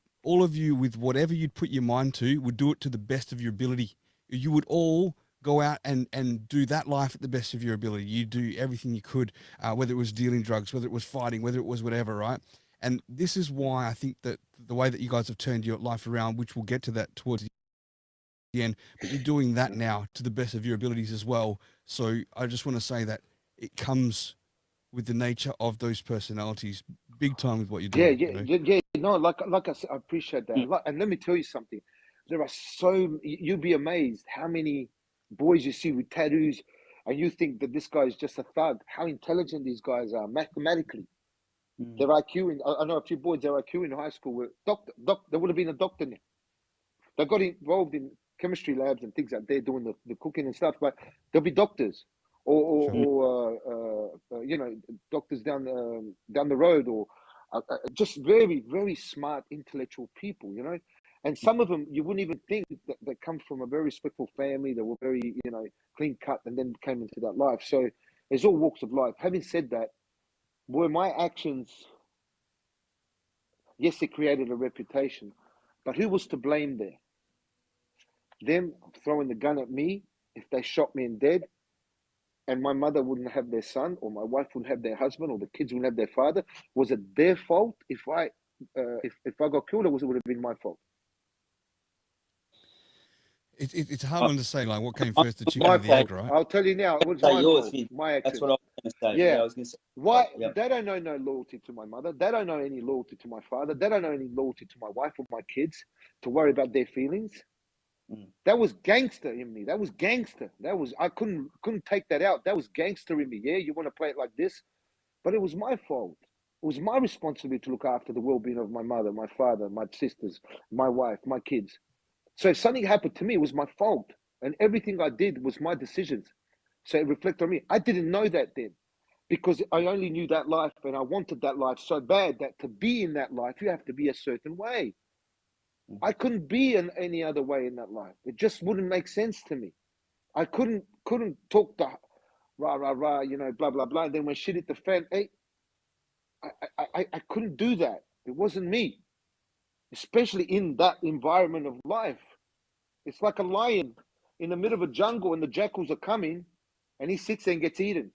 whatever you'd put your mind to would do it to the best of your ability. You would all go out and do that life at the best of your ability. You do everything you could, whether it was dealing drugs, whether it was fighting, whether it was whatever, right? And this is why I think that the way that you guys have turned your life around, which we'll get to that towards the end, but you're doing that now to the best of your abilities as well. So I just want to say that it comes with the nature of those personalities, big time with what you're doing. Yeah. No, like I said, I appreciate that. And let me tell you something. There are you'd be amazed how many boys you see with tattoos, and you think that this guy is just a thug. How intelligent these guys are mathematically. Their IQ, I know a few boys, their IQ in high school were they would have been a doctor now. They got involved in chemistry labs and things like that, doing the cooking and stuff, but they'll be doctors or doctors down the road, or just very, very smart intellectual people, you know. And some of them you wouldn't even think that they come from a very respectful family, that were very, clean cut, and then came into that life. So there's all walks of life. Having said that, were my actions, yes, it created a reputation, but who was to blame there? Them throwing the gun at me, if they shot me and dead, and my mother wouldn't have their son, or my wife wouldn't have their husband, or the kids wouldn't have their father. Was it their fault if I got killed, or would it have been my fault? It's a hard one to say, like, what came first, the chicken or the egg, right? I'll tell you now, it was my fault. My action. That's what I was going to say. Yeah, I was going to say. Why? They don't know no loyalty to my mother. They don't know any loyalty to my father. They don't know any loyalty to my wife or my kids to worry about their feelings. That was gangster in me. That was gangster. I couldn't take that out. That was gangster in me. Yeah, you want to play it like this, but it was my fault. It was my responsibility to look after the well-being of my mother, my father, my sisters, my wife, my kids. So if something happened to me, it was my fault, and everything I did was my decisions. So it reflected on me. I didn't know that then, because I only knew that life, and I wanted that life so bad that to be in that life, you have to be a certain way. I couldn't be in any other way in that life. It just wouldn't make sense to me. I couldn't talk the rah, rah, rah, blah, blah, blah. And then when shit hit the fan, hey, I couldn't do that. It wasn't me, especially in that environment of life. It's like a lion in the middle of a jungle and the jackals are coming, and he sits there and gets eaten.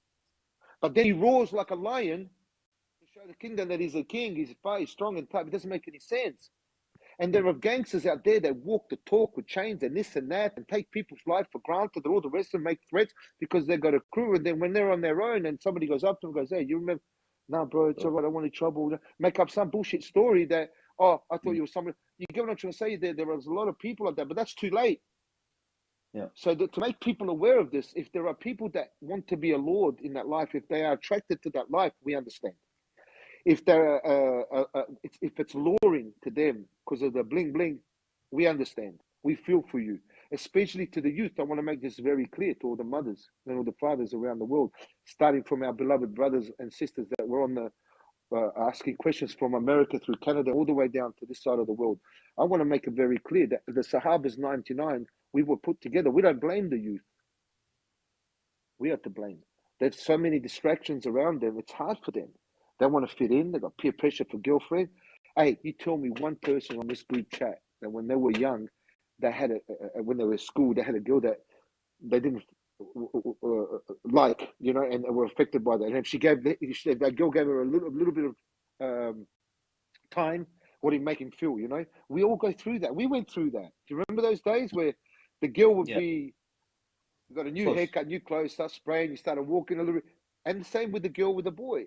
But then he roars like a lion to show the kingdom that he's a king, he's strong and tough. It doesn't make any sense. And there are gangsters out there that walk the talk with chains and this and that, and take people's life for granted, and all the rest of them make threats because they've got a crew. And then when they're on their own and somebody goes up to them and goes, "Hey, you remember?" "No, bro, it's all right. I want any trouble." Make up some bullshit story that, "Oh, I thought you were somebody." You get what I'm trying to say? There was a lot of people like that, but that's too late. Yeah. So to make people aware of this, if there are people that want to be a lord in that life, if they are attracted to that life, we understand. If they're if it's luring to them because of the bling bling, we understand. We feel for you, especially to the youth. I want to make this very clear to all the mothers and all the fathers around the world, starting from our beloved brothers and sisters that were on the asking questions from America through Canada all the way down to this side of the world. I want to make it very clear that the Sahabas 99, we were put together. We don't blame the youth. We have to blame. There's so many distractions around them. It's hard for them. They want to fit in. They got peer pressure for girlfriend. Hey, you tell me one person on this group chat that when they were young, they had when they were at school, they had a girl that they didn't like, and were affected by that. And if that girl gave her a little bit of time, what did it make him feel? We all go through that. We went through that. Do you remember those days where the girl would be, you got a new haircut, new clothes, start spraying, you started walking a little bit, and the same with the girl with the boy.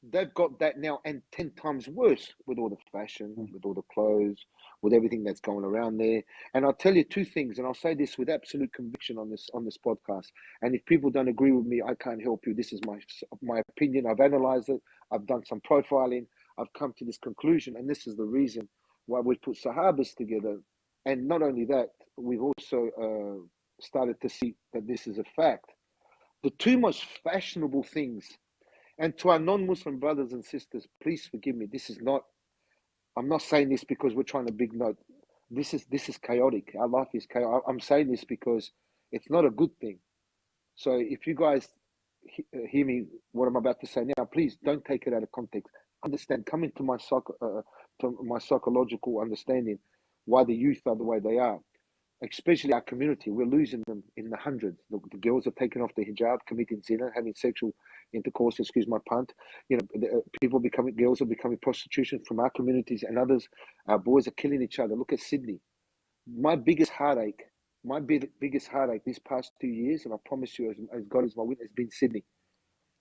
they've got that now, and 10 times worse with all the fashion, with all the clothes, with everything that's going around there. And I'll tell you two things, and I'll say this with absolute conviction on this podcast. And if people don't agree with me, I can't help you. This is my opinion. I've analyzed it. I've done some profiling. I've come to this conclusion, and this is the reason why we put Sahabas together. And not only that, we've also started to see that this is a fact. The two most fashionable things, and to our non-Muslim brothers and sisters, please forgive me. I'm not saying this because we're trying to big note. This is chaotic. Our life is chaotic. I'm saying this because it's not a good thing. So if you guys hear me, what I'm about to say now, please don't take it out of context. Understand, come into my psychological understanding why the youth are the way they are. Especially our community, we're losing them in the hundreds. The girls are taking off the hijab, committing zina, having sexual intercourse. Excuse my punt. Girls are becoming prostitution from our communities and others. Our boys are killing each other. Look at Sydney. My biggest heartache these past 2 years, and I promise you, as God is my witness, has been Sydney.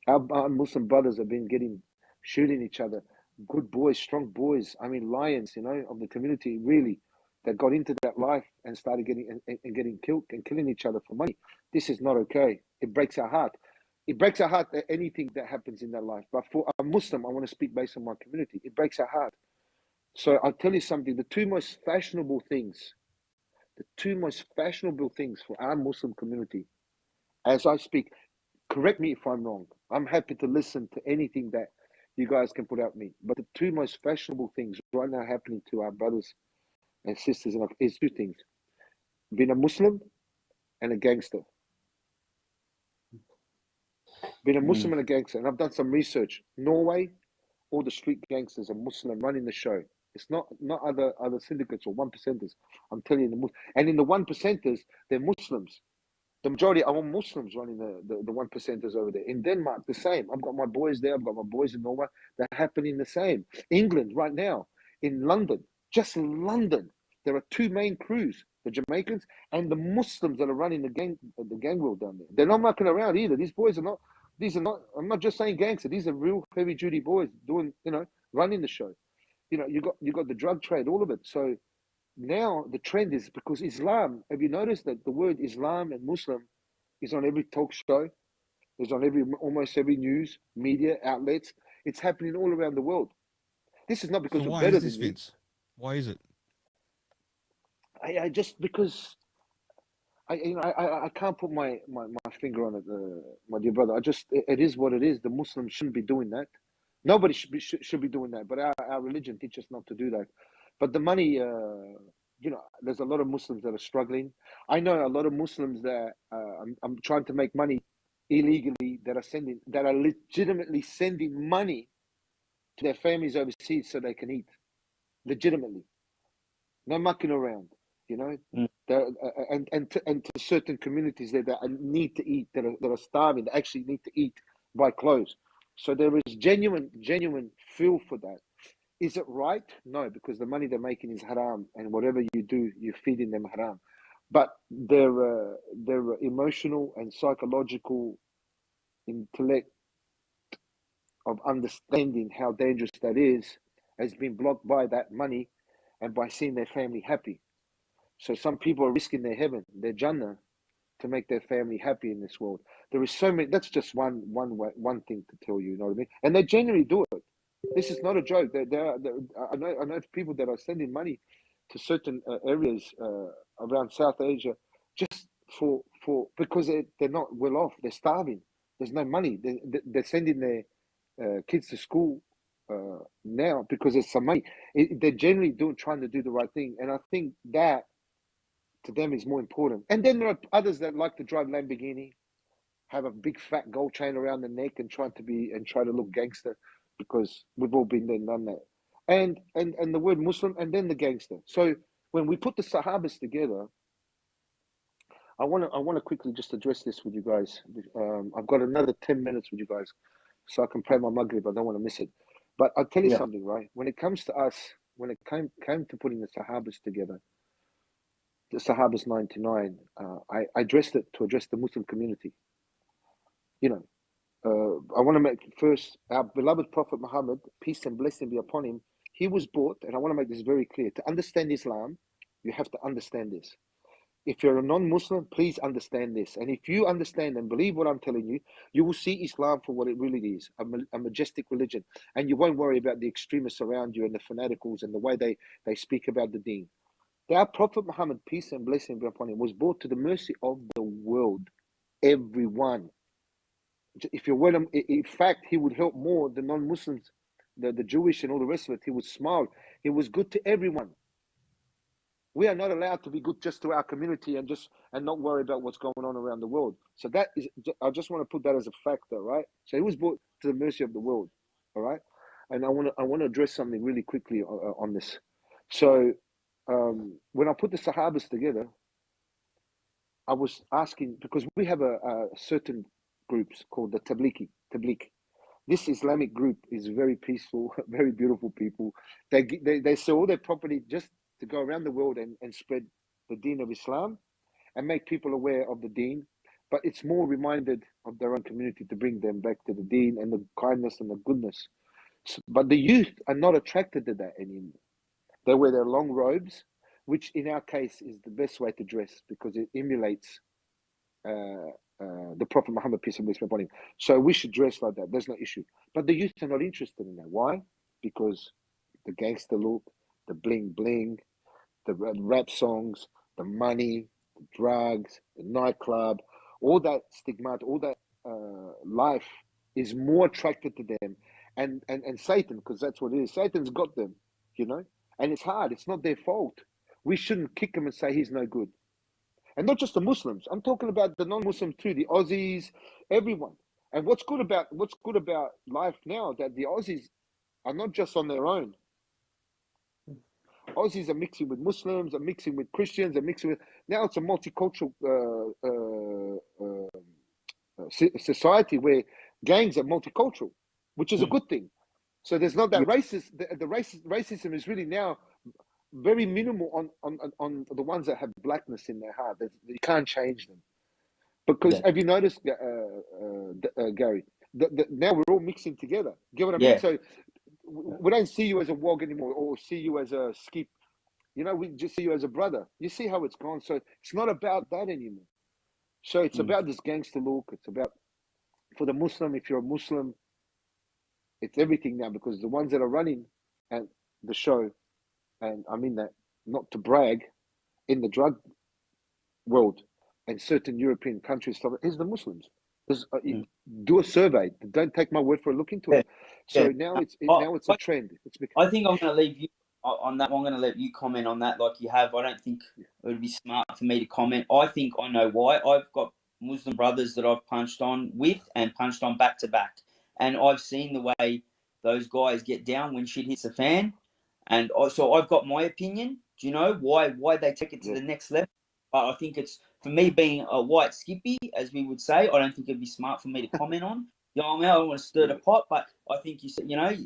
Our Muslim brothers have been shooting each other. Good boys, strong boys. I mean, lions, of the community, really, that got into that life and started getting killed and killing each other for money. This is not okay. It breaks our heart. It breaks our heart that anything that happens in that life. But for a Muslim, I want to speak based on my community. It breaks our heart. So I'll tell you something. The two most fashionable things for our Muslim community, as I speak, correct me if I'm wrong. I'm happy to listen to anything that you guys can put out me. But the two most fashionable things right now happening to our brothers and sisters is two things: being a Muslim and a gangster. Being a Muslim and a gangster. And I've done some research. Norway, all the street gangsters are Muslim running the show. It's not other syndicates or one percenters. I'm telling you, and in the one percenters, they're Muslims. The majority are all Muslims running the one percenters over there. In Denmark, the same. I've got my boys there. I've got my boys in Norway. They're happening the same. England right now, in London, just in London, there are two main crews: the Jamaicans and the Muslims that are running the gang world down there. They're not mucking around either. These boys are not. I'm not just saying gangster. These are real heavy duty boys doing, running the show. You got the drug trade, all of it. So now the trend is because Islam. Have you noticed that the word Islam and Muslim is on every talk show? Is on almost every news media outlets. It's happening all around the world. This is not because we're better than you. Vince? Why is it? I just because I can't put my finger on it, my dear brother. It is what it is. The Muslims shouldn't be doing that. Nobody should be doing that. But our religion teaches us not to do that. But the money, there's a lot of Muslims that are struggling. I know a lot of Muslims that I'm trying to make money illegally that are legitimately sending money to their families overseas so they can eat. Legitimately, no mucking around. And to certain communities that need to eat, that are starving, that actually need to eat, buy clothes. So there is genuine feel for that. Is it right? No, because the money they're making is haram, and whatever you do, you're feeding them haram. But their emotional and psychological intellect of understanding how dangerous that is has been blocked by that money and by seeing their family happy. So some people are risking their heaven, their Jannah, to make their family happy in this world. There is so many. That's just one thing to tell you. You know what I mean? And they genuinely do it. This is not a joke. I know people that are sending money to certain areas around South Asia just for because they're not well off. They're starving. There's no money. They're sending their kids to school now because there's some money. They're generally trying to do the right thing, and I think that to them is more important. And then there are others that like to drive Lamborghini, have a big fat gold chain around the neck, and try to look gangster, because we've all been there and done that. And the word Muslim, and then the gangster. So when we put the Sahabas together, I want to quickly just address this with you guys. I've got another 10 minutes with you guys, so I can pray my Maghrib. I don't want to miss it. But I'll tell you something, right? When it comes to us, when it came to putting the Sahabas together, the Sahabas 99, I addressed it to address the Muslim community. I want to make first our beloved Prophet Muhammad, peace and blessing be upon him. He was brought, and I want to make this very clear. To understand Islam, you have to understand this. If you're a non-Muslim, please understand this. And if you understand and believe what I'm telling you, you will see Islam for what it really is, a majestic religion. And you won't worry about the extremists around you and the fanaticals and the way they speak about the deen. Our Prophet Muhammad, peace and blessing be upon him, was brought to the mercy of the world. Everyone. If you're with him, in fact, he would help more the non-Muslims, the Jewish and all the rest of it. He would smile. He was good to everyone. We are not allowed to be good just to our community and not worry about what's going on around the world. So that is, I just want to put that as a factor, right? So he was brought to the mercy of the world, all right? And I want to address something really quickly on this. So when I put the Sahabas together, I was asking, because we have a certain groups called the Tabligh. This Islamic group is very peaceful, very beautiful people. They sell all their property just to go around the world and spread the deen of Islam and make people aware of the deen. But it's more reminded of their own community to bring them back to the deen and the kindness and the goodness. But the youth are not attracted to that anymore. They wear their long robes, which in our case is the best way to dress because it emulates the Prophet Muhammad, peace and blessing upon him. So we should dress like that. There's no issue. But the youth are not interested in that. Why? Because the gangster look, the bling bling, the rap songs, the money, the drugs, the nightclub, all that stigma, all that life is more attracted to them. And Satan, because that's what it is. Satan's got them, and it's hard. It's not their fault. We shouldn't kick him and say he's no good. And not just the Muslims. I'm talking about the non-Muslims too, the Aussies, everyone. And what's good about life now that the Aussies are not just on their own. Aussies are mixing with Muslims, are mixing with Christians, are mixing with. Now it's a multicultural society where gangs are multicultural, which is a good thing. So there's not that racist. The racism is really now very minimal on the ones that have blackness in their heart. You can't change them. Because have you noticed, Gary? Now we're all mixing together. Get what I mean? So we don't see you as a wog anymore, or see you as a skip. We just see you as a brother. You see how it's gone. So it's not about that anymore. So it's about this gangster look. It's about, for the Muslim, if you're a Muslim, it's everything now, because the ones that are running and the show, and I mean that not to brag, in the drug world and certain European countries, is the Muslims. Do a survey. Don't take my word for a look into it. So now it's a trend. I think I'm going to leave you on that one. I'm going to let you comment on that like you have. I don't think it would be smart for me to comment. I think I know why. I've got Muslim brothers that I've punched on with and punched on back to back. And I've seen the way those guys get down when shit hits the fan. And so I've got my opinion. Do you know why they take it to the next level? But I think it's, for me being a white skippy, as we would say, I don't think it'd be smart for me to comment on. I don't want to stir the pot, but I think you said, I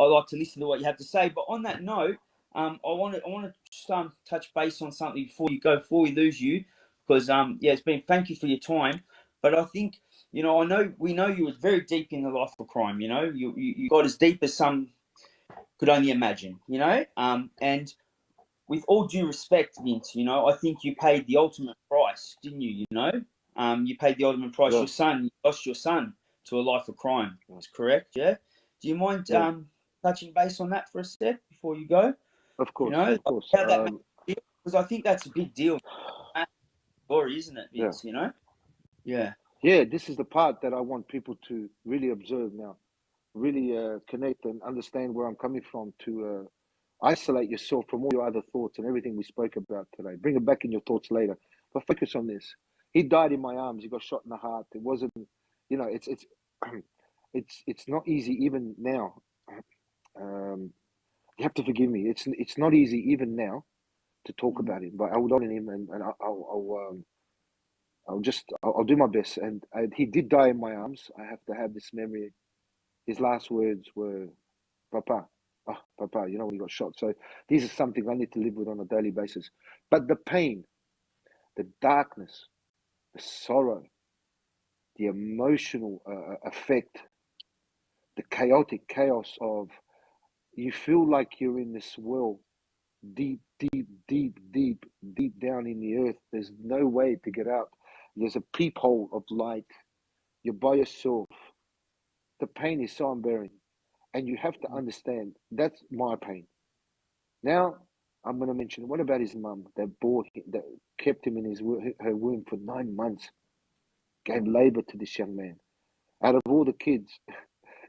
like to listen to what you have to say. But on that note, I want to just touch base on something before we lose you, because thank you for your time. But I think we know you was very deep in the life of crime. You got as deep as some could only imagine. And with all due respect, Vince, I think you paid the ultimate price, didn't you? You paid the ultimate price. Yeah. You lost your son to a life of crime. That's correct. Yeah. Do you mind touching base on that for a step before you go? Of course. Of course. How that because I think that's a big deal. Story, isn't it, Vince? Yeah. Yeah. This is the part that I want people to really observe now, really connect and understand where I'm coming from. To isolate yourself from all your other thoughts and everything we spoke about today. Bring it back in your thoughts later, but focus on this. He died in my arms. He got shot in the heart. It wasn't, it's not easy even now. You have to forgive me. It's not easy even now to talk about him, but I will honor him, and I'll do my best. And he did die in my arms. I have to have this memory. His last words were, "Papa." Oh, Papa, when he got shot. So these are something I need to live with on a daily basis. But the pain, the darkness, the sorrow, the emotional effect, the chaotic chaos of, you feel like you're in this world deep down in the earth. There's no way to get out. There's a peephole of light. You're by yourself. The pain is so unbearing. And you have to understand, that's my pain. Now, I'm going to mention, what about his mum that that kept him in her womb for 9 months, gave labor to this young man. Out of all the kids,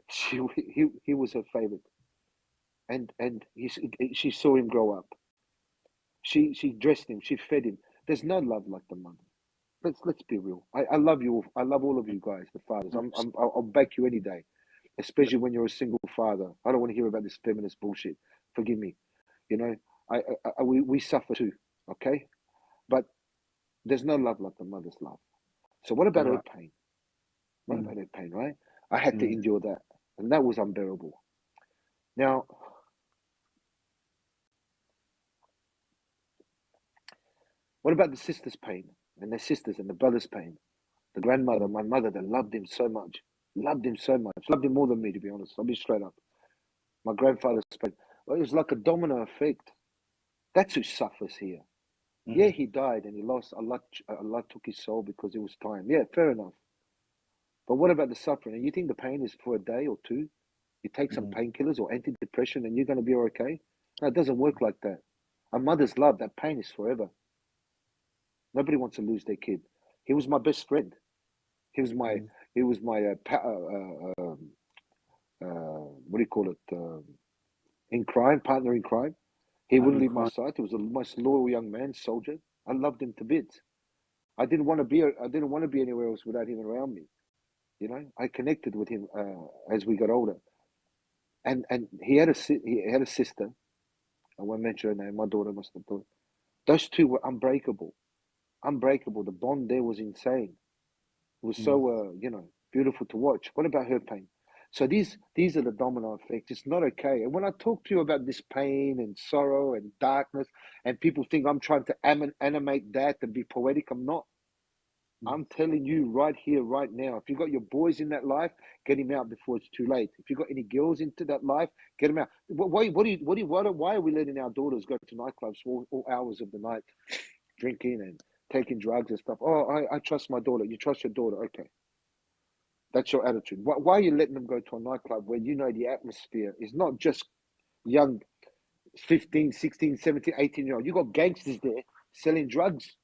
he was her favorite. And she saw him grow up. She dressed him, she fed him. There's no love like the mother. Let's be real. I love you. I love all of you guys, the fathers. I'll back you any day, especially when you're a single father. I don't want to hear about this feminist bullshit. Forgive me. You know, we suffer too. Okay, but there's no love like the mother's love. So what about her pain? What about her pain? Right? I had to endure that, and that was unbearable. Now, what about the sister's pain and their sisters and the brother's pain? The grandmother, my mother, that loved him so much, loved him more than me, to be honest. I'll be straight up. My grandfather's pain. Well, it was like a domino effect. That's who suffers here. Yeah, he died and he lost. Allah took his soul because it was time. Yeah, fair enough. But what about the suffering? And you think the pain is for a day or two? You take some painkillers or antidepressant and you're going to be okay? No, it doesn't work like that. A mother's love, that pain is forever. Nobody wants to lose their kid. He was my best friend. He was my what do you call it? In crime, partner in crime. He wouldn't leave my side. He was the most loyal young man, soldier. I loved him to bits. I didn't want to be anywhere else without him around me. You know, I connected with him as we got older. And he had a sister. I won't mention her name. My daughter must have thought. Those two were unbreakable. Unbreakable. The bond there was insane. It was so beautiful to watch. What about her pain? So these are the domino effects. It's not okay. And when I talk to you about this pain and sorrow and darkness, and people think I'm trying to animate that and be poetic, I'm not. I'm telling you right here, right now. If you've got your boys in that life, get him out before it's too late. If you've got any girls into that life, get them out. Why are we letting our daughters go to nightclubs all hours of the night, drinking and taking drugs and stuff? Oh, I trust my daughter. You trust your daughter, okay? That's your attitude. Why are you letting them go to a nightclub where you know the atmosphere is not just young 15, 16, 17, 18-year-old? You got gangsters there selling drugs.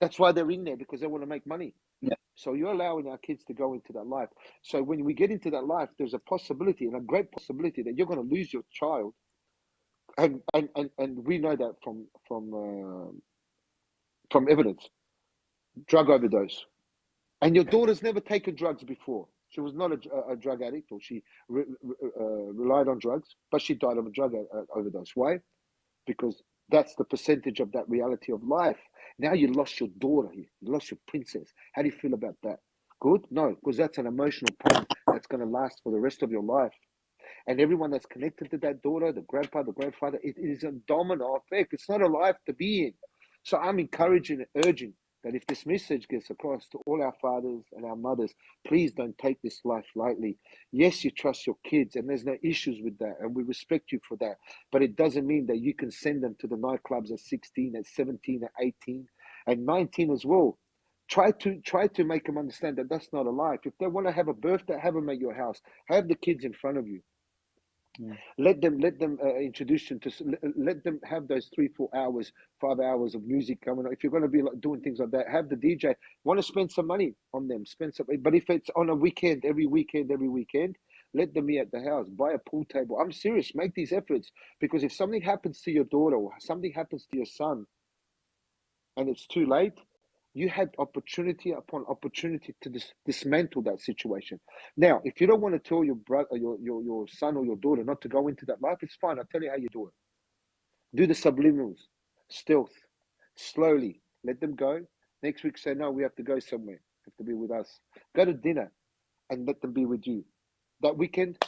That's why they're in there, because they want to make money. Yeah. So you're allowing our kids to go into that life. So when we get into that life, there's a possibility, and a great possibility, that you're going to lose your child. And we know that from evidence. Drug overdose. And your daughter's never taken drugs before. She was not a drug addict, or she relied on drugs, but she died of a drug overdose. Why? Because that's the percentage of that reality of life. Now you lost your daughter here. You lost your princess. How do you feel about that? Good? No, because that's an emotional pain that's going to last for the rest of your life. And everyone that's connected to that daughter, the grandpa, the grandfather, it is a domino effect. It's not a life to be in. So I'm encouraging and urging that if this message gets across to all our fathers and our mothers, please don't take this life lightly. Yes, you trust your kids, and there's no issues with that, and we respect you for that. But it doesn't mean that you can send them to the nightclubs at 16, at 17, at 18, and 19 as well. Try to make them understand that that's not a life. If they want to have a birthday, have them at your house. Have the kids in front of you. Let them introduce them to. Let them have those 3-4 hours, 5 hours of music coming on. If you're going to be like doing things like that, have the DJ. Want to spend some money on them? Spend some. But if it's on a weekend, every weekend, let them be at the house. Buy a pool table. I'm serious. Make these efforts, because if something happens to your daughter or something happens to your son, and it's too late, you had opportunity upon opportunity to dismantle that situation. Now, if you don't want to tell your brother, your son or your daughter not to go into that life, it's fine. I'll tell you how you do it. Do the subliminals, stealth, slowly. Let them go. Next week, say, no, we have to go somewhere. Have to be with us. Go to dinner and let them be with you. That weekend,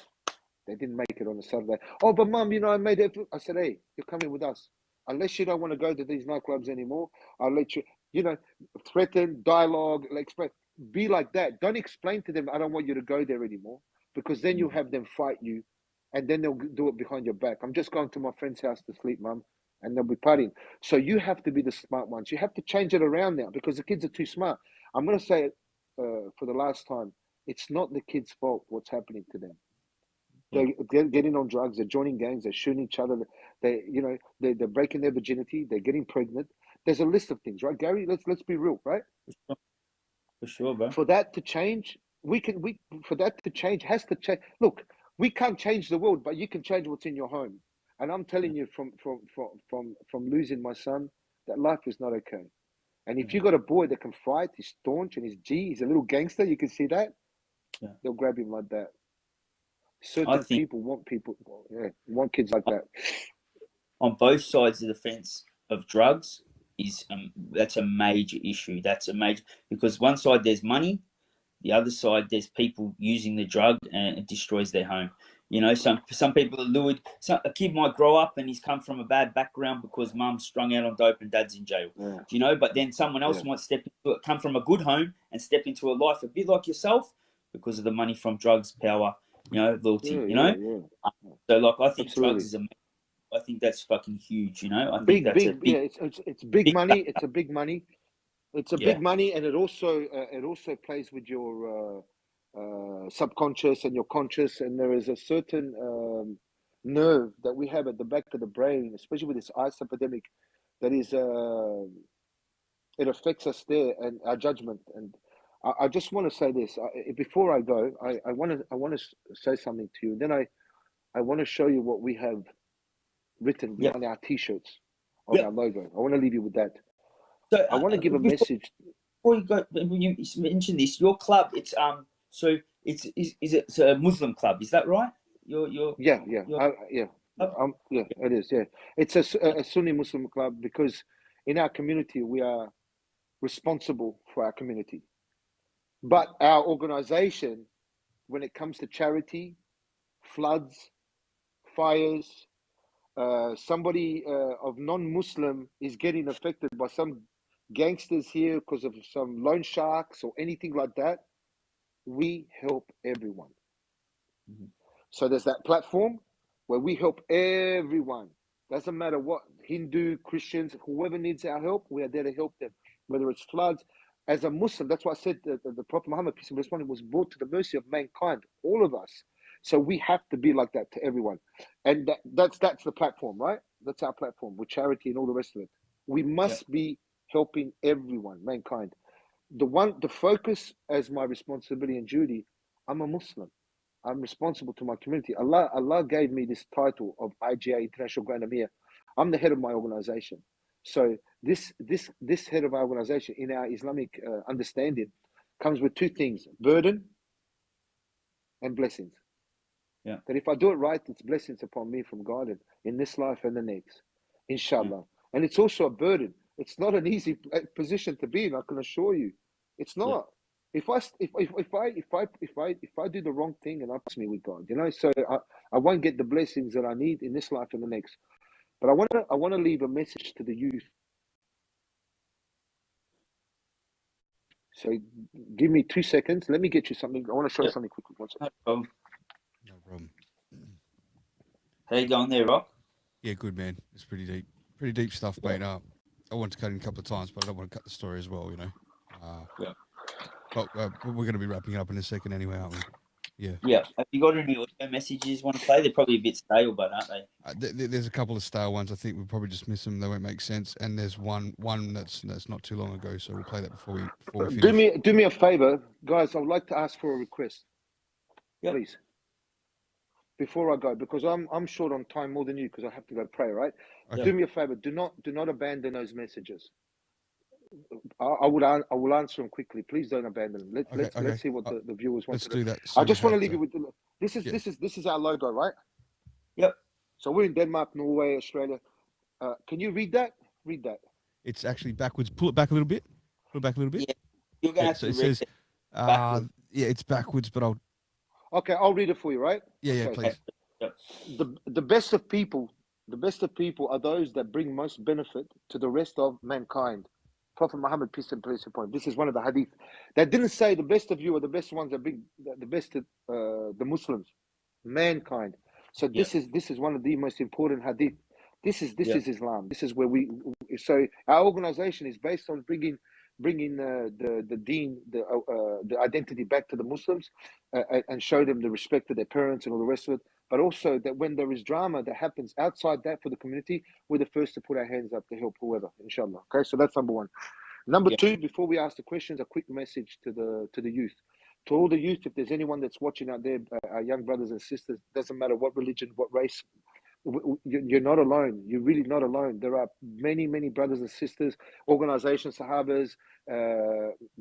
they didn't make it on a Saturday. Oh, but Mum, I made it. I said, hey, you're coming with us. Unless you don't want to go to these nightclubs anymore, I'll let you, threaten, dialogue, express. be like that. Don't explain to them, I don't want you to go there anymore, because then you have them fight you, and then they'll do it behind your back. I'm just going to my friend's house to sleep, mum, and they'll be partying. So you have to be the smart ones. You have to change it around now, because the kids are too smart. I'm going to say it for the last time. It's not the kids' fault what's happening to them. They're getting on drugs. They're joining gangs. They're shooting each other. They're breaking their virginity. They're getting pregnant. There's a list of things, right, Gary? Let's be real, right? For sure, bro. For that to change, for that to change has to change. Look, we can't change the world, but you can change what's in your home. And I'm telling you, from losing my son, that life is not okay. And if you got a boy that can fight, he's staunch and he's a little gangster, you can see that. Yeah. They'll grab him like that. Certain people want kids like that. On both sides of the fence of drugs is that's a major issue. That's a major, because one side there's money, the other side there's people using the drug and it destroys their home. You know, some people are lured. A kid might grow up and he's come from a bad background because mum's strung out on dope and dad's in jail. Yeah. You know, but then someone else might come from a good home and step into a life a bit like yourself because of the money from drugs, power, you know, loyalty. So like I think drugs is I think that's fucking huge. You know, I think that's it's big money. It's a big money. It's a big money, and it also plays with your subconscious and your conscious, and there is a certain nerve that we have at the back of the brain, especially with this ice epidemic, that is it affects us there and our judgment. And I just want to say this before I go. I want to say something to you. Then I want to show you what we have written behind our t-shirts on our logo. I want to leave you with that. So I want to give a message. Before you go, when you mentioned this, your club, it's so it's a Muslim club, is that right? Yeah, it is. Yeah, it's a Sunni Muslim club, because in our community we are responsible for our community. But our organization, when it comes to charity, floods, fires, somebody of non-Muslim is getting affected by some gangsters here because of some loan sharks or anything like that, we help everyone. Mm-hmm. So there's that platform where we help everyone. Doesn't matter what, Hindu, Christians, whoever needs our help, we are there to help them. Whether it's floods, as a Muslim, that's why I said the Prophet Muhammad, peace and blessings, was brought to the mercy of mankind, all of us. So we have to be like that to everyone. And that's the platform, right? That's our platform with charity and all the rest of it. We must be helping everyone, mankind. The focus as my responsibility and duty, I'm a Muslim. I'm responsible to my community. Allah gave me this title of IGA, International Grand Emir. I'm the head of my organization. So this head of our organization in our Islamic understanding comes with two things: burden and blessings. Yeah. That if I do it right, it's blessings upon me from God in this life and the next, inshallah. Yeah. And it's also a burden. It's not an easy position to be in. I can assure you, it's not. Yeah. If I do the wrong thing, and that's me with God, you know, so I won't get the blessings that I need in this life and the next. But I want to leave a message to the youth. So give me 2 seconds. Let me get you something. I want to show you something quickly. 1 second. No problem. How you going there, Rock? Yeah, good, man. It's pretty deep stuff, mate. I want to cut in a couple of times, but I don't want to cut the story as well, you know. But we're going to be wrapping it up in a second anyway, aren't we? Yeah. Yeah. Have you got any audio messages you want to play? They're probably a bit stale, but aren't they? There's a couple of stale ones. I think we'll probably just miss them. They won't make sense. And there's one that's not too long ago, so we'll play that before we finish. Do me a favor, guys. I'd like to ask for a request, please. Before I go, because I'm short on time more than you, because I have to go pray. Right? Okay. Do me a favor. Do not abandon those messages. I will answer them quickly. Please don't abandon them. Let's see what the viewers want. Let's do that. I just want to leave you with this is our logo, right? Yep. So we're in Denmark, Norway, Australia. Can you read that? Read that. It's actually backwards. Pull it back a little bit. Pull it back a little bit. Yeah. You're gonna have to read it. Yeah, it's backwards, but I'll read it for you, right? Yeah, please. Yep. The best of people are those that bring most benefit to the rest of mankind. Prophet Muhammad, peace and peace upon him. This is one of the hadith. They didn't say the best of you are the best ones, the best of the Muslims, mankind. So this is one of the most important hadith. This is Islam. This is where so our organization is based on bringing the deen, the identity back to the Muslims, and show them the respect to their parents and all the rest of it. But also that when there is drama that happens outside that for the community, we're the first to put our hands up to help whoever, inshallah. Okay, so that's number one. Number two, before we ask the questions, a quick message to the youth. To all the youth, if there's anyone that's watching out there, our young brothers and sisters, doesn't matter what religion, what race, you're not alone. You're really not alone. There are many, many brothers and sisters, organizations, sahabas,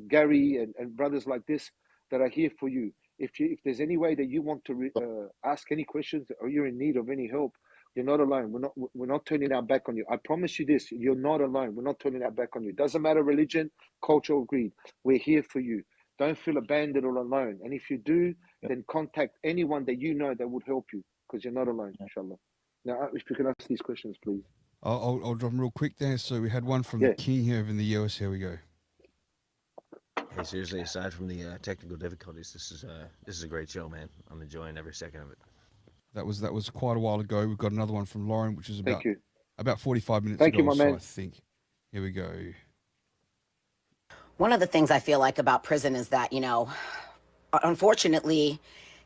Gary and brothers like this that are here for you. If there's any way that you want to ask any questions or you're in need of any help, you're not alone. We're not turning our back on you. I promise you this, you're not alone. We're not turning our back on you. Doesn't matter religion, culture, or creed. We're here for you. Don't feel abandoned or alone. And if you do, then contact anyone that you know that would help you, because you're not alone, inshallah. Now, if you can ask these questions, please. I'll drop them real quick there. So we had one from the King here in the US. Here we go. Hey, seriously, aside from the technical difficulties, this is a great show, man. I'm enjoying every second of it. That was quite a while ago. We've got another one from Lauren, which is about 45 minutes Thank ago. You, my man. I think. Here we go. One of the things I feel like about prison is that, you know, unfortunately,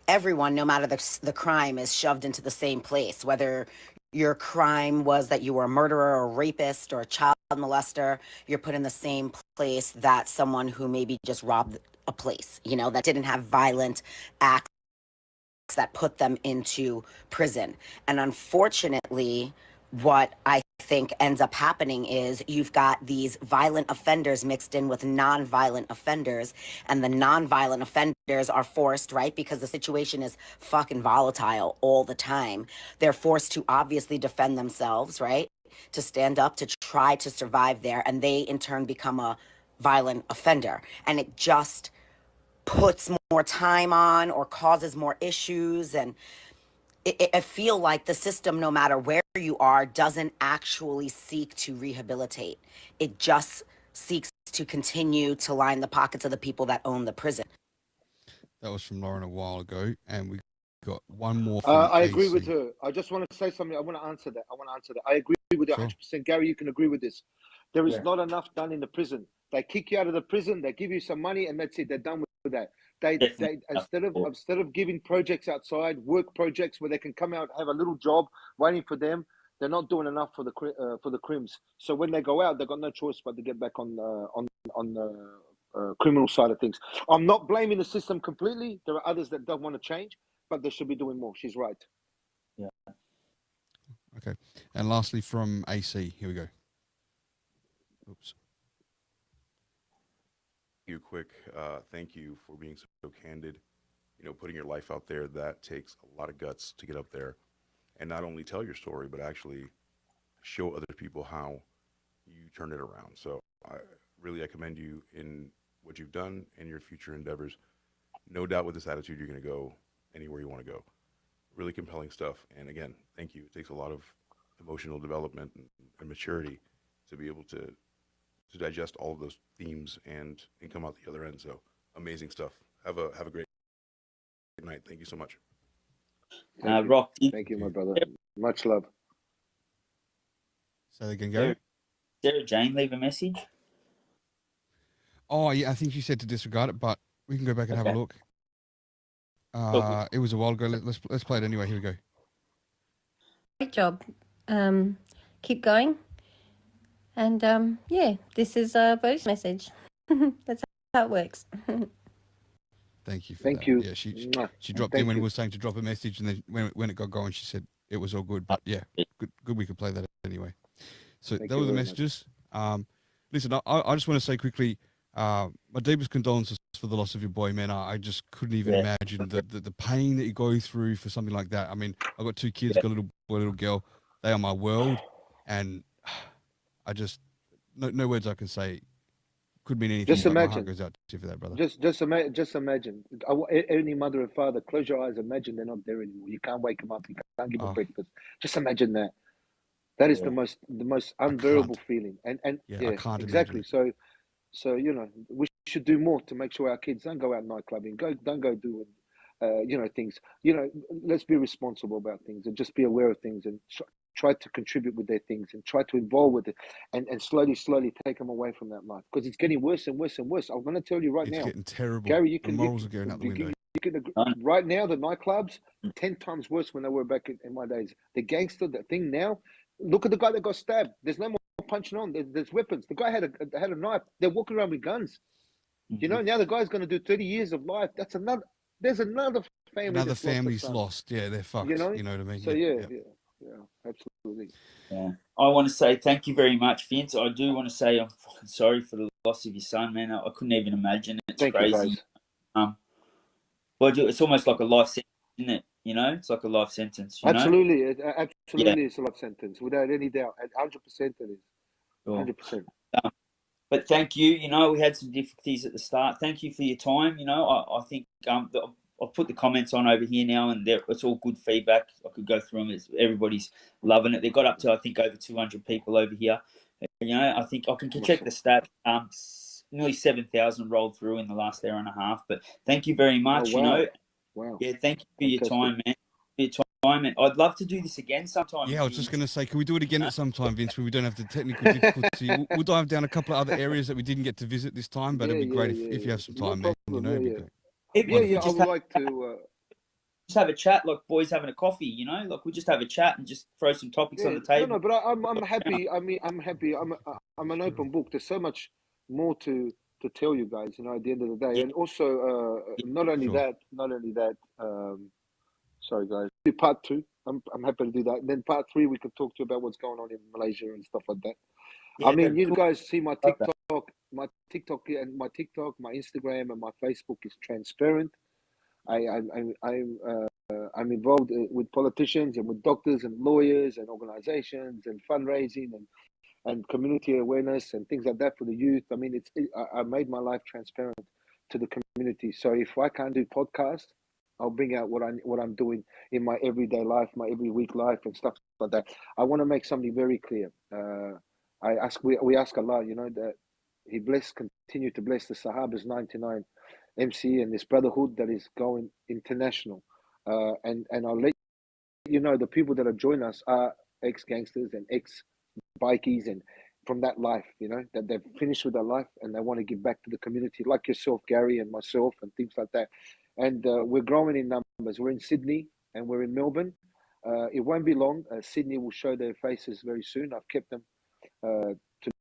everyone, no matter the crime, is shoved into the same place. Whether your crime was that you were a murderer or a rapist or a child molester, you're put in the same place that someone who maybe just robbed a place, you know, that didn't have violent acts that put them into prison. And unfortunately, what I think ends up happening is you've got these violent offenders mixed in with non-violent offenders, and the non-violent offenders are forced, right, because the situation is fucking volatile all the time. They're forced to obviously defend themselves, right, to stand up, to try to survive there, and they in turn become a violent offender. And it just puts more time on or causes more issues. And I feel like the system, no matter where you are, doesn't actually seek to rehabilitate. It just seeks to continue to line the pockets of the people that own the prison. That was from Lauren a while ago, and we got one more. I agree with her. I just want to say something. I want to answer that. I agree with you 100%. Gary, you can agree with this. There is not enough done in the prison. They kick you out of the prison, they give you some money, and that's it. They're done with that. They instead of giving projects outside, work projects where they can come out, have a little job waiting for them, they're not doing enough for the crims. So when they go out, they've got no choice but to get back on the criminal side of things. I'm not blaming the system completely. There are others that don't want to change, but they should be doing more. She's right. Yeah. Okay. And lastly, from AC, here we go. Oops. You quick. Thank you for being so candid. You know, putting your life out there, that takes a lot of guts to get up there and not only tell your story, but actually show other people how you turn it around. So I commend you in what you've done and your future endeavors. No doubt with this attitude, you're going to go anywhere you want to go. Really compelling stuff. And again, thank you. It takes a lot of emotional development and maturity to be able to digest all of those themes and come out the other end. So amazing stuff. Have a great night. Thank you so much. Rock. Thank you, my brother. Much love. Say that again, Gary. Sarah Jane leave a message? Oh, yeah, I think she said to disregard it, but we can go back and have a look. It was a while ago. Let's play it anyway. Here we go. Great job. Keep going. And yeah, this is Bo's message. That's how it works. Thank you. Thank you. Yeah, she dropped in when we were saying to drop a message, and then when it got going, she said it was all good. But yeah, good. We could play that anyway. So that were the messages. Listen, I just want to say quickly, my deepest condolences for the loss of your boy, man. I just couldn't even imagine the pain that you go through for something like that. I mean, I've got 2 kids, got a little boy, a little girl. They are my world, and I just no words I can say. Could mean anything. Just imagine. My heart goes out to you for that, brother. Just imagine. Any mother and father, close your eyes. Imagine they're not there anymore. You can't wake them up. You can't give them breakfast. Just imagine that. That is the most unbearable feeling. And yeah, I can't exactly. imagine it. So we should do more to make sure our kids don't go out nightclubbing, don't go doing things. Let's be responsible about things and just be aware of things and try to contribute with their things and try to involve with it and slowly take them away from that life, because it's getting worse and worse and worse. I'm going to tell you right It's now, getting terrible. Gary, the morals are going out the window. right now, the nightclubs 10 times worse when they were back in my days. The gangster, the thing now, look at the guy that got stabbed. There's no more punching on. There's weapons. The guy had a knife. They're walking around with guns. Now the guy's going to do 30 years of life. There's another family. Another family's lost. Yeah, they're fucked. You know what I mean? So yeah, absolutely. Yeah. I want to say thank you very much, Vince. I do want to say I'm fucking sorry for the loss of your son, man. I couldn't even imagine. It's crazy. Well, it's almost like a life sentence, isn't it? It's like a life sentence. Absolutely, it's a life sentence, without any doubt. 100% it is. 100%. But thank you. We had some difficulties at the start. Thank you for your time. I think I've put the comments on over here now, and it's all good feedback. I could go through them. Everybody's loving it. They got up to, I think, over 200 people over here. I think I can check the stat. Nearly 7,000 rolled through in the last hour and a half. But thank you very much. Wow. Yeah, thank you for your time, man. And I'd love to do this again sometime. Yeah, I was just going to say, can we do it again at some time, Vince, where we don't have the technical difficulty? We'll dive down a couple of other areas that we didn't get to visit this time, but it'd be great if you have some time, man. It'd be great. I would like to just have a chat, like boys having a coffee. Like we just have a chat and just throw some topics on the table. No, but I'm happy. I mean, I'm happy. I'm an open book. There's so much more to tell you guys. At the end of the day, and also not only that. Sorry, guys. Do part 2. I'm happy to do that. And then part 3, we can talk to you about what's going on in Malaysia and stuff like that. Yeah, I mean, you guys see my TikTok, my Instagram, and my Facebook is transparent. I'm involved with politicians and with doctors and lawyers and organizations and fundraising and community awareness and things like that for the youth. I mean, I made my life transparent to the community. So if I can't do podcasts, I'll bring out what I'm doing in my everyday life, my every week life, and stuff like that. I want to make something very clear. We ask Allah, that He continue to bless the Sahabas 99 MC and this brotherhood that is going international. And I'll let you know the people that have joined us are ex-gangsters and ex-bikies and from that life, that they've finished with their life and they want to give back to the community, like yourself, Gary, and myself, and things like that. And we're growing in numbers. We're in Sydney and we're in Melbourne. It won't be long. Sydney will show their faces very soon. I've kept them to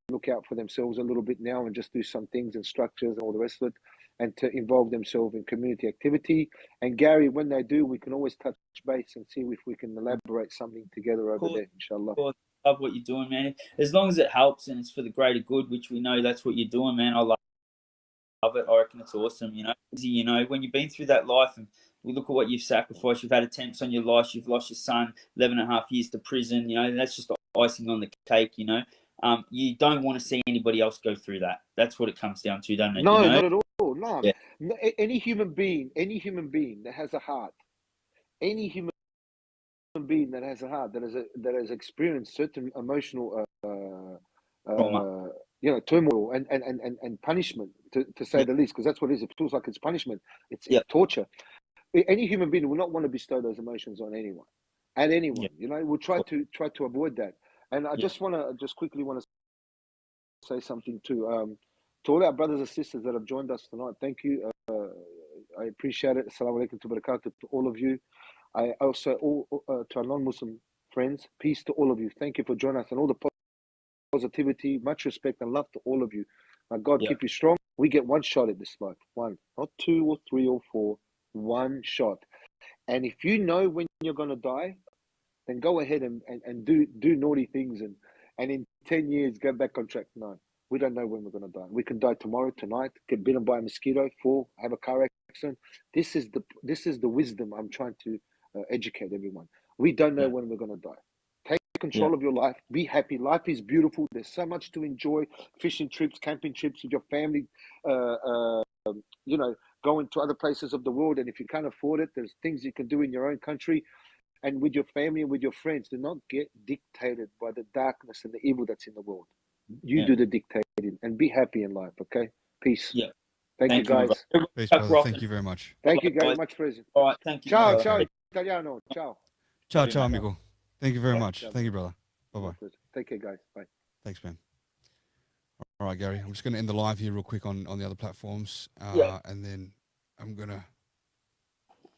look out for themselves a little bit now and just do some things and structures and all the rest of it, and to involve themselves in community activity. And Gary, when they do, we can always touch base and see if we can elaborate something together over there, inshallah. Love what you're doing, man. As long as it helps and it's for the greater good, which we know that's what you're doing, man. I love it. I reckon it's awesome. When you've been through that life and we look at what you've sacrificed, you've had attempts on your life, you've lost your son, 11 and a half years to prison, that's just icing on the cake, you don't want to see anybody else go through that. That's what it comes down to, don't it? No, not at all. No. Yeah. Any human being that has a heart, that has experienced certain emotional turmoil and punishment, to say the least, because that's what it is. It feels like it's punishment. It's torture. Any human being will not want to bestow those emotions on anyone, at anyone. We'll try to avoid that. And I just quickly want to say something to all our brothers and sisters that have joined us tonight. Thank you. I appreciate it. Assalamu alaikum wa barakatuh to all of you. I also to our non-Muslim friends, peace to all of you. Thank you for joining us and all the positivity, much respect and love to all of you. May God keep you strong. We get one shot at this life. One, not 2 or 3 or 4. One shot. And if you know when you're going to die, then go ahead and do naughty things and in 10 years go back on track. No, we don't know when we're going to die. We can die tomorrow, tonight, get bitten by a mosquito, fall, have a car accident. This is the wisdom I'm trying to educate everyone. We don't know when we're going to die. Take control of your life. Be happy. Life is beautiful. There's so much to enjoy. Fishing trips, camping trips with your family, going to other places of the world. And if you can't afford it, there's things you can do in your own country. and with your family and with your friends. Do not get dictated by the darkness and the evil that's in the world. You do the dictating and be happy in life, okay? Peace. Yeah. Thank you, guys. Peace, brother. Thank you very much. Thank you very much, President. All right, thank you. Ciao, ciao, Italiano. Ciao. Ciao, ciao, amigo. Thank you very much. Thank you, brother. Bye-bye. Take care, guys. Bye. Thanks, man. All right, Gary. I'm just going to end the live here real quick on the other platforms. And then I'm going to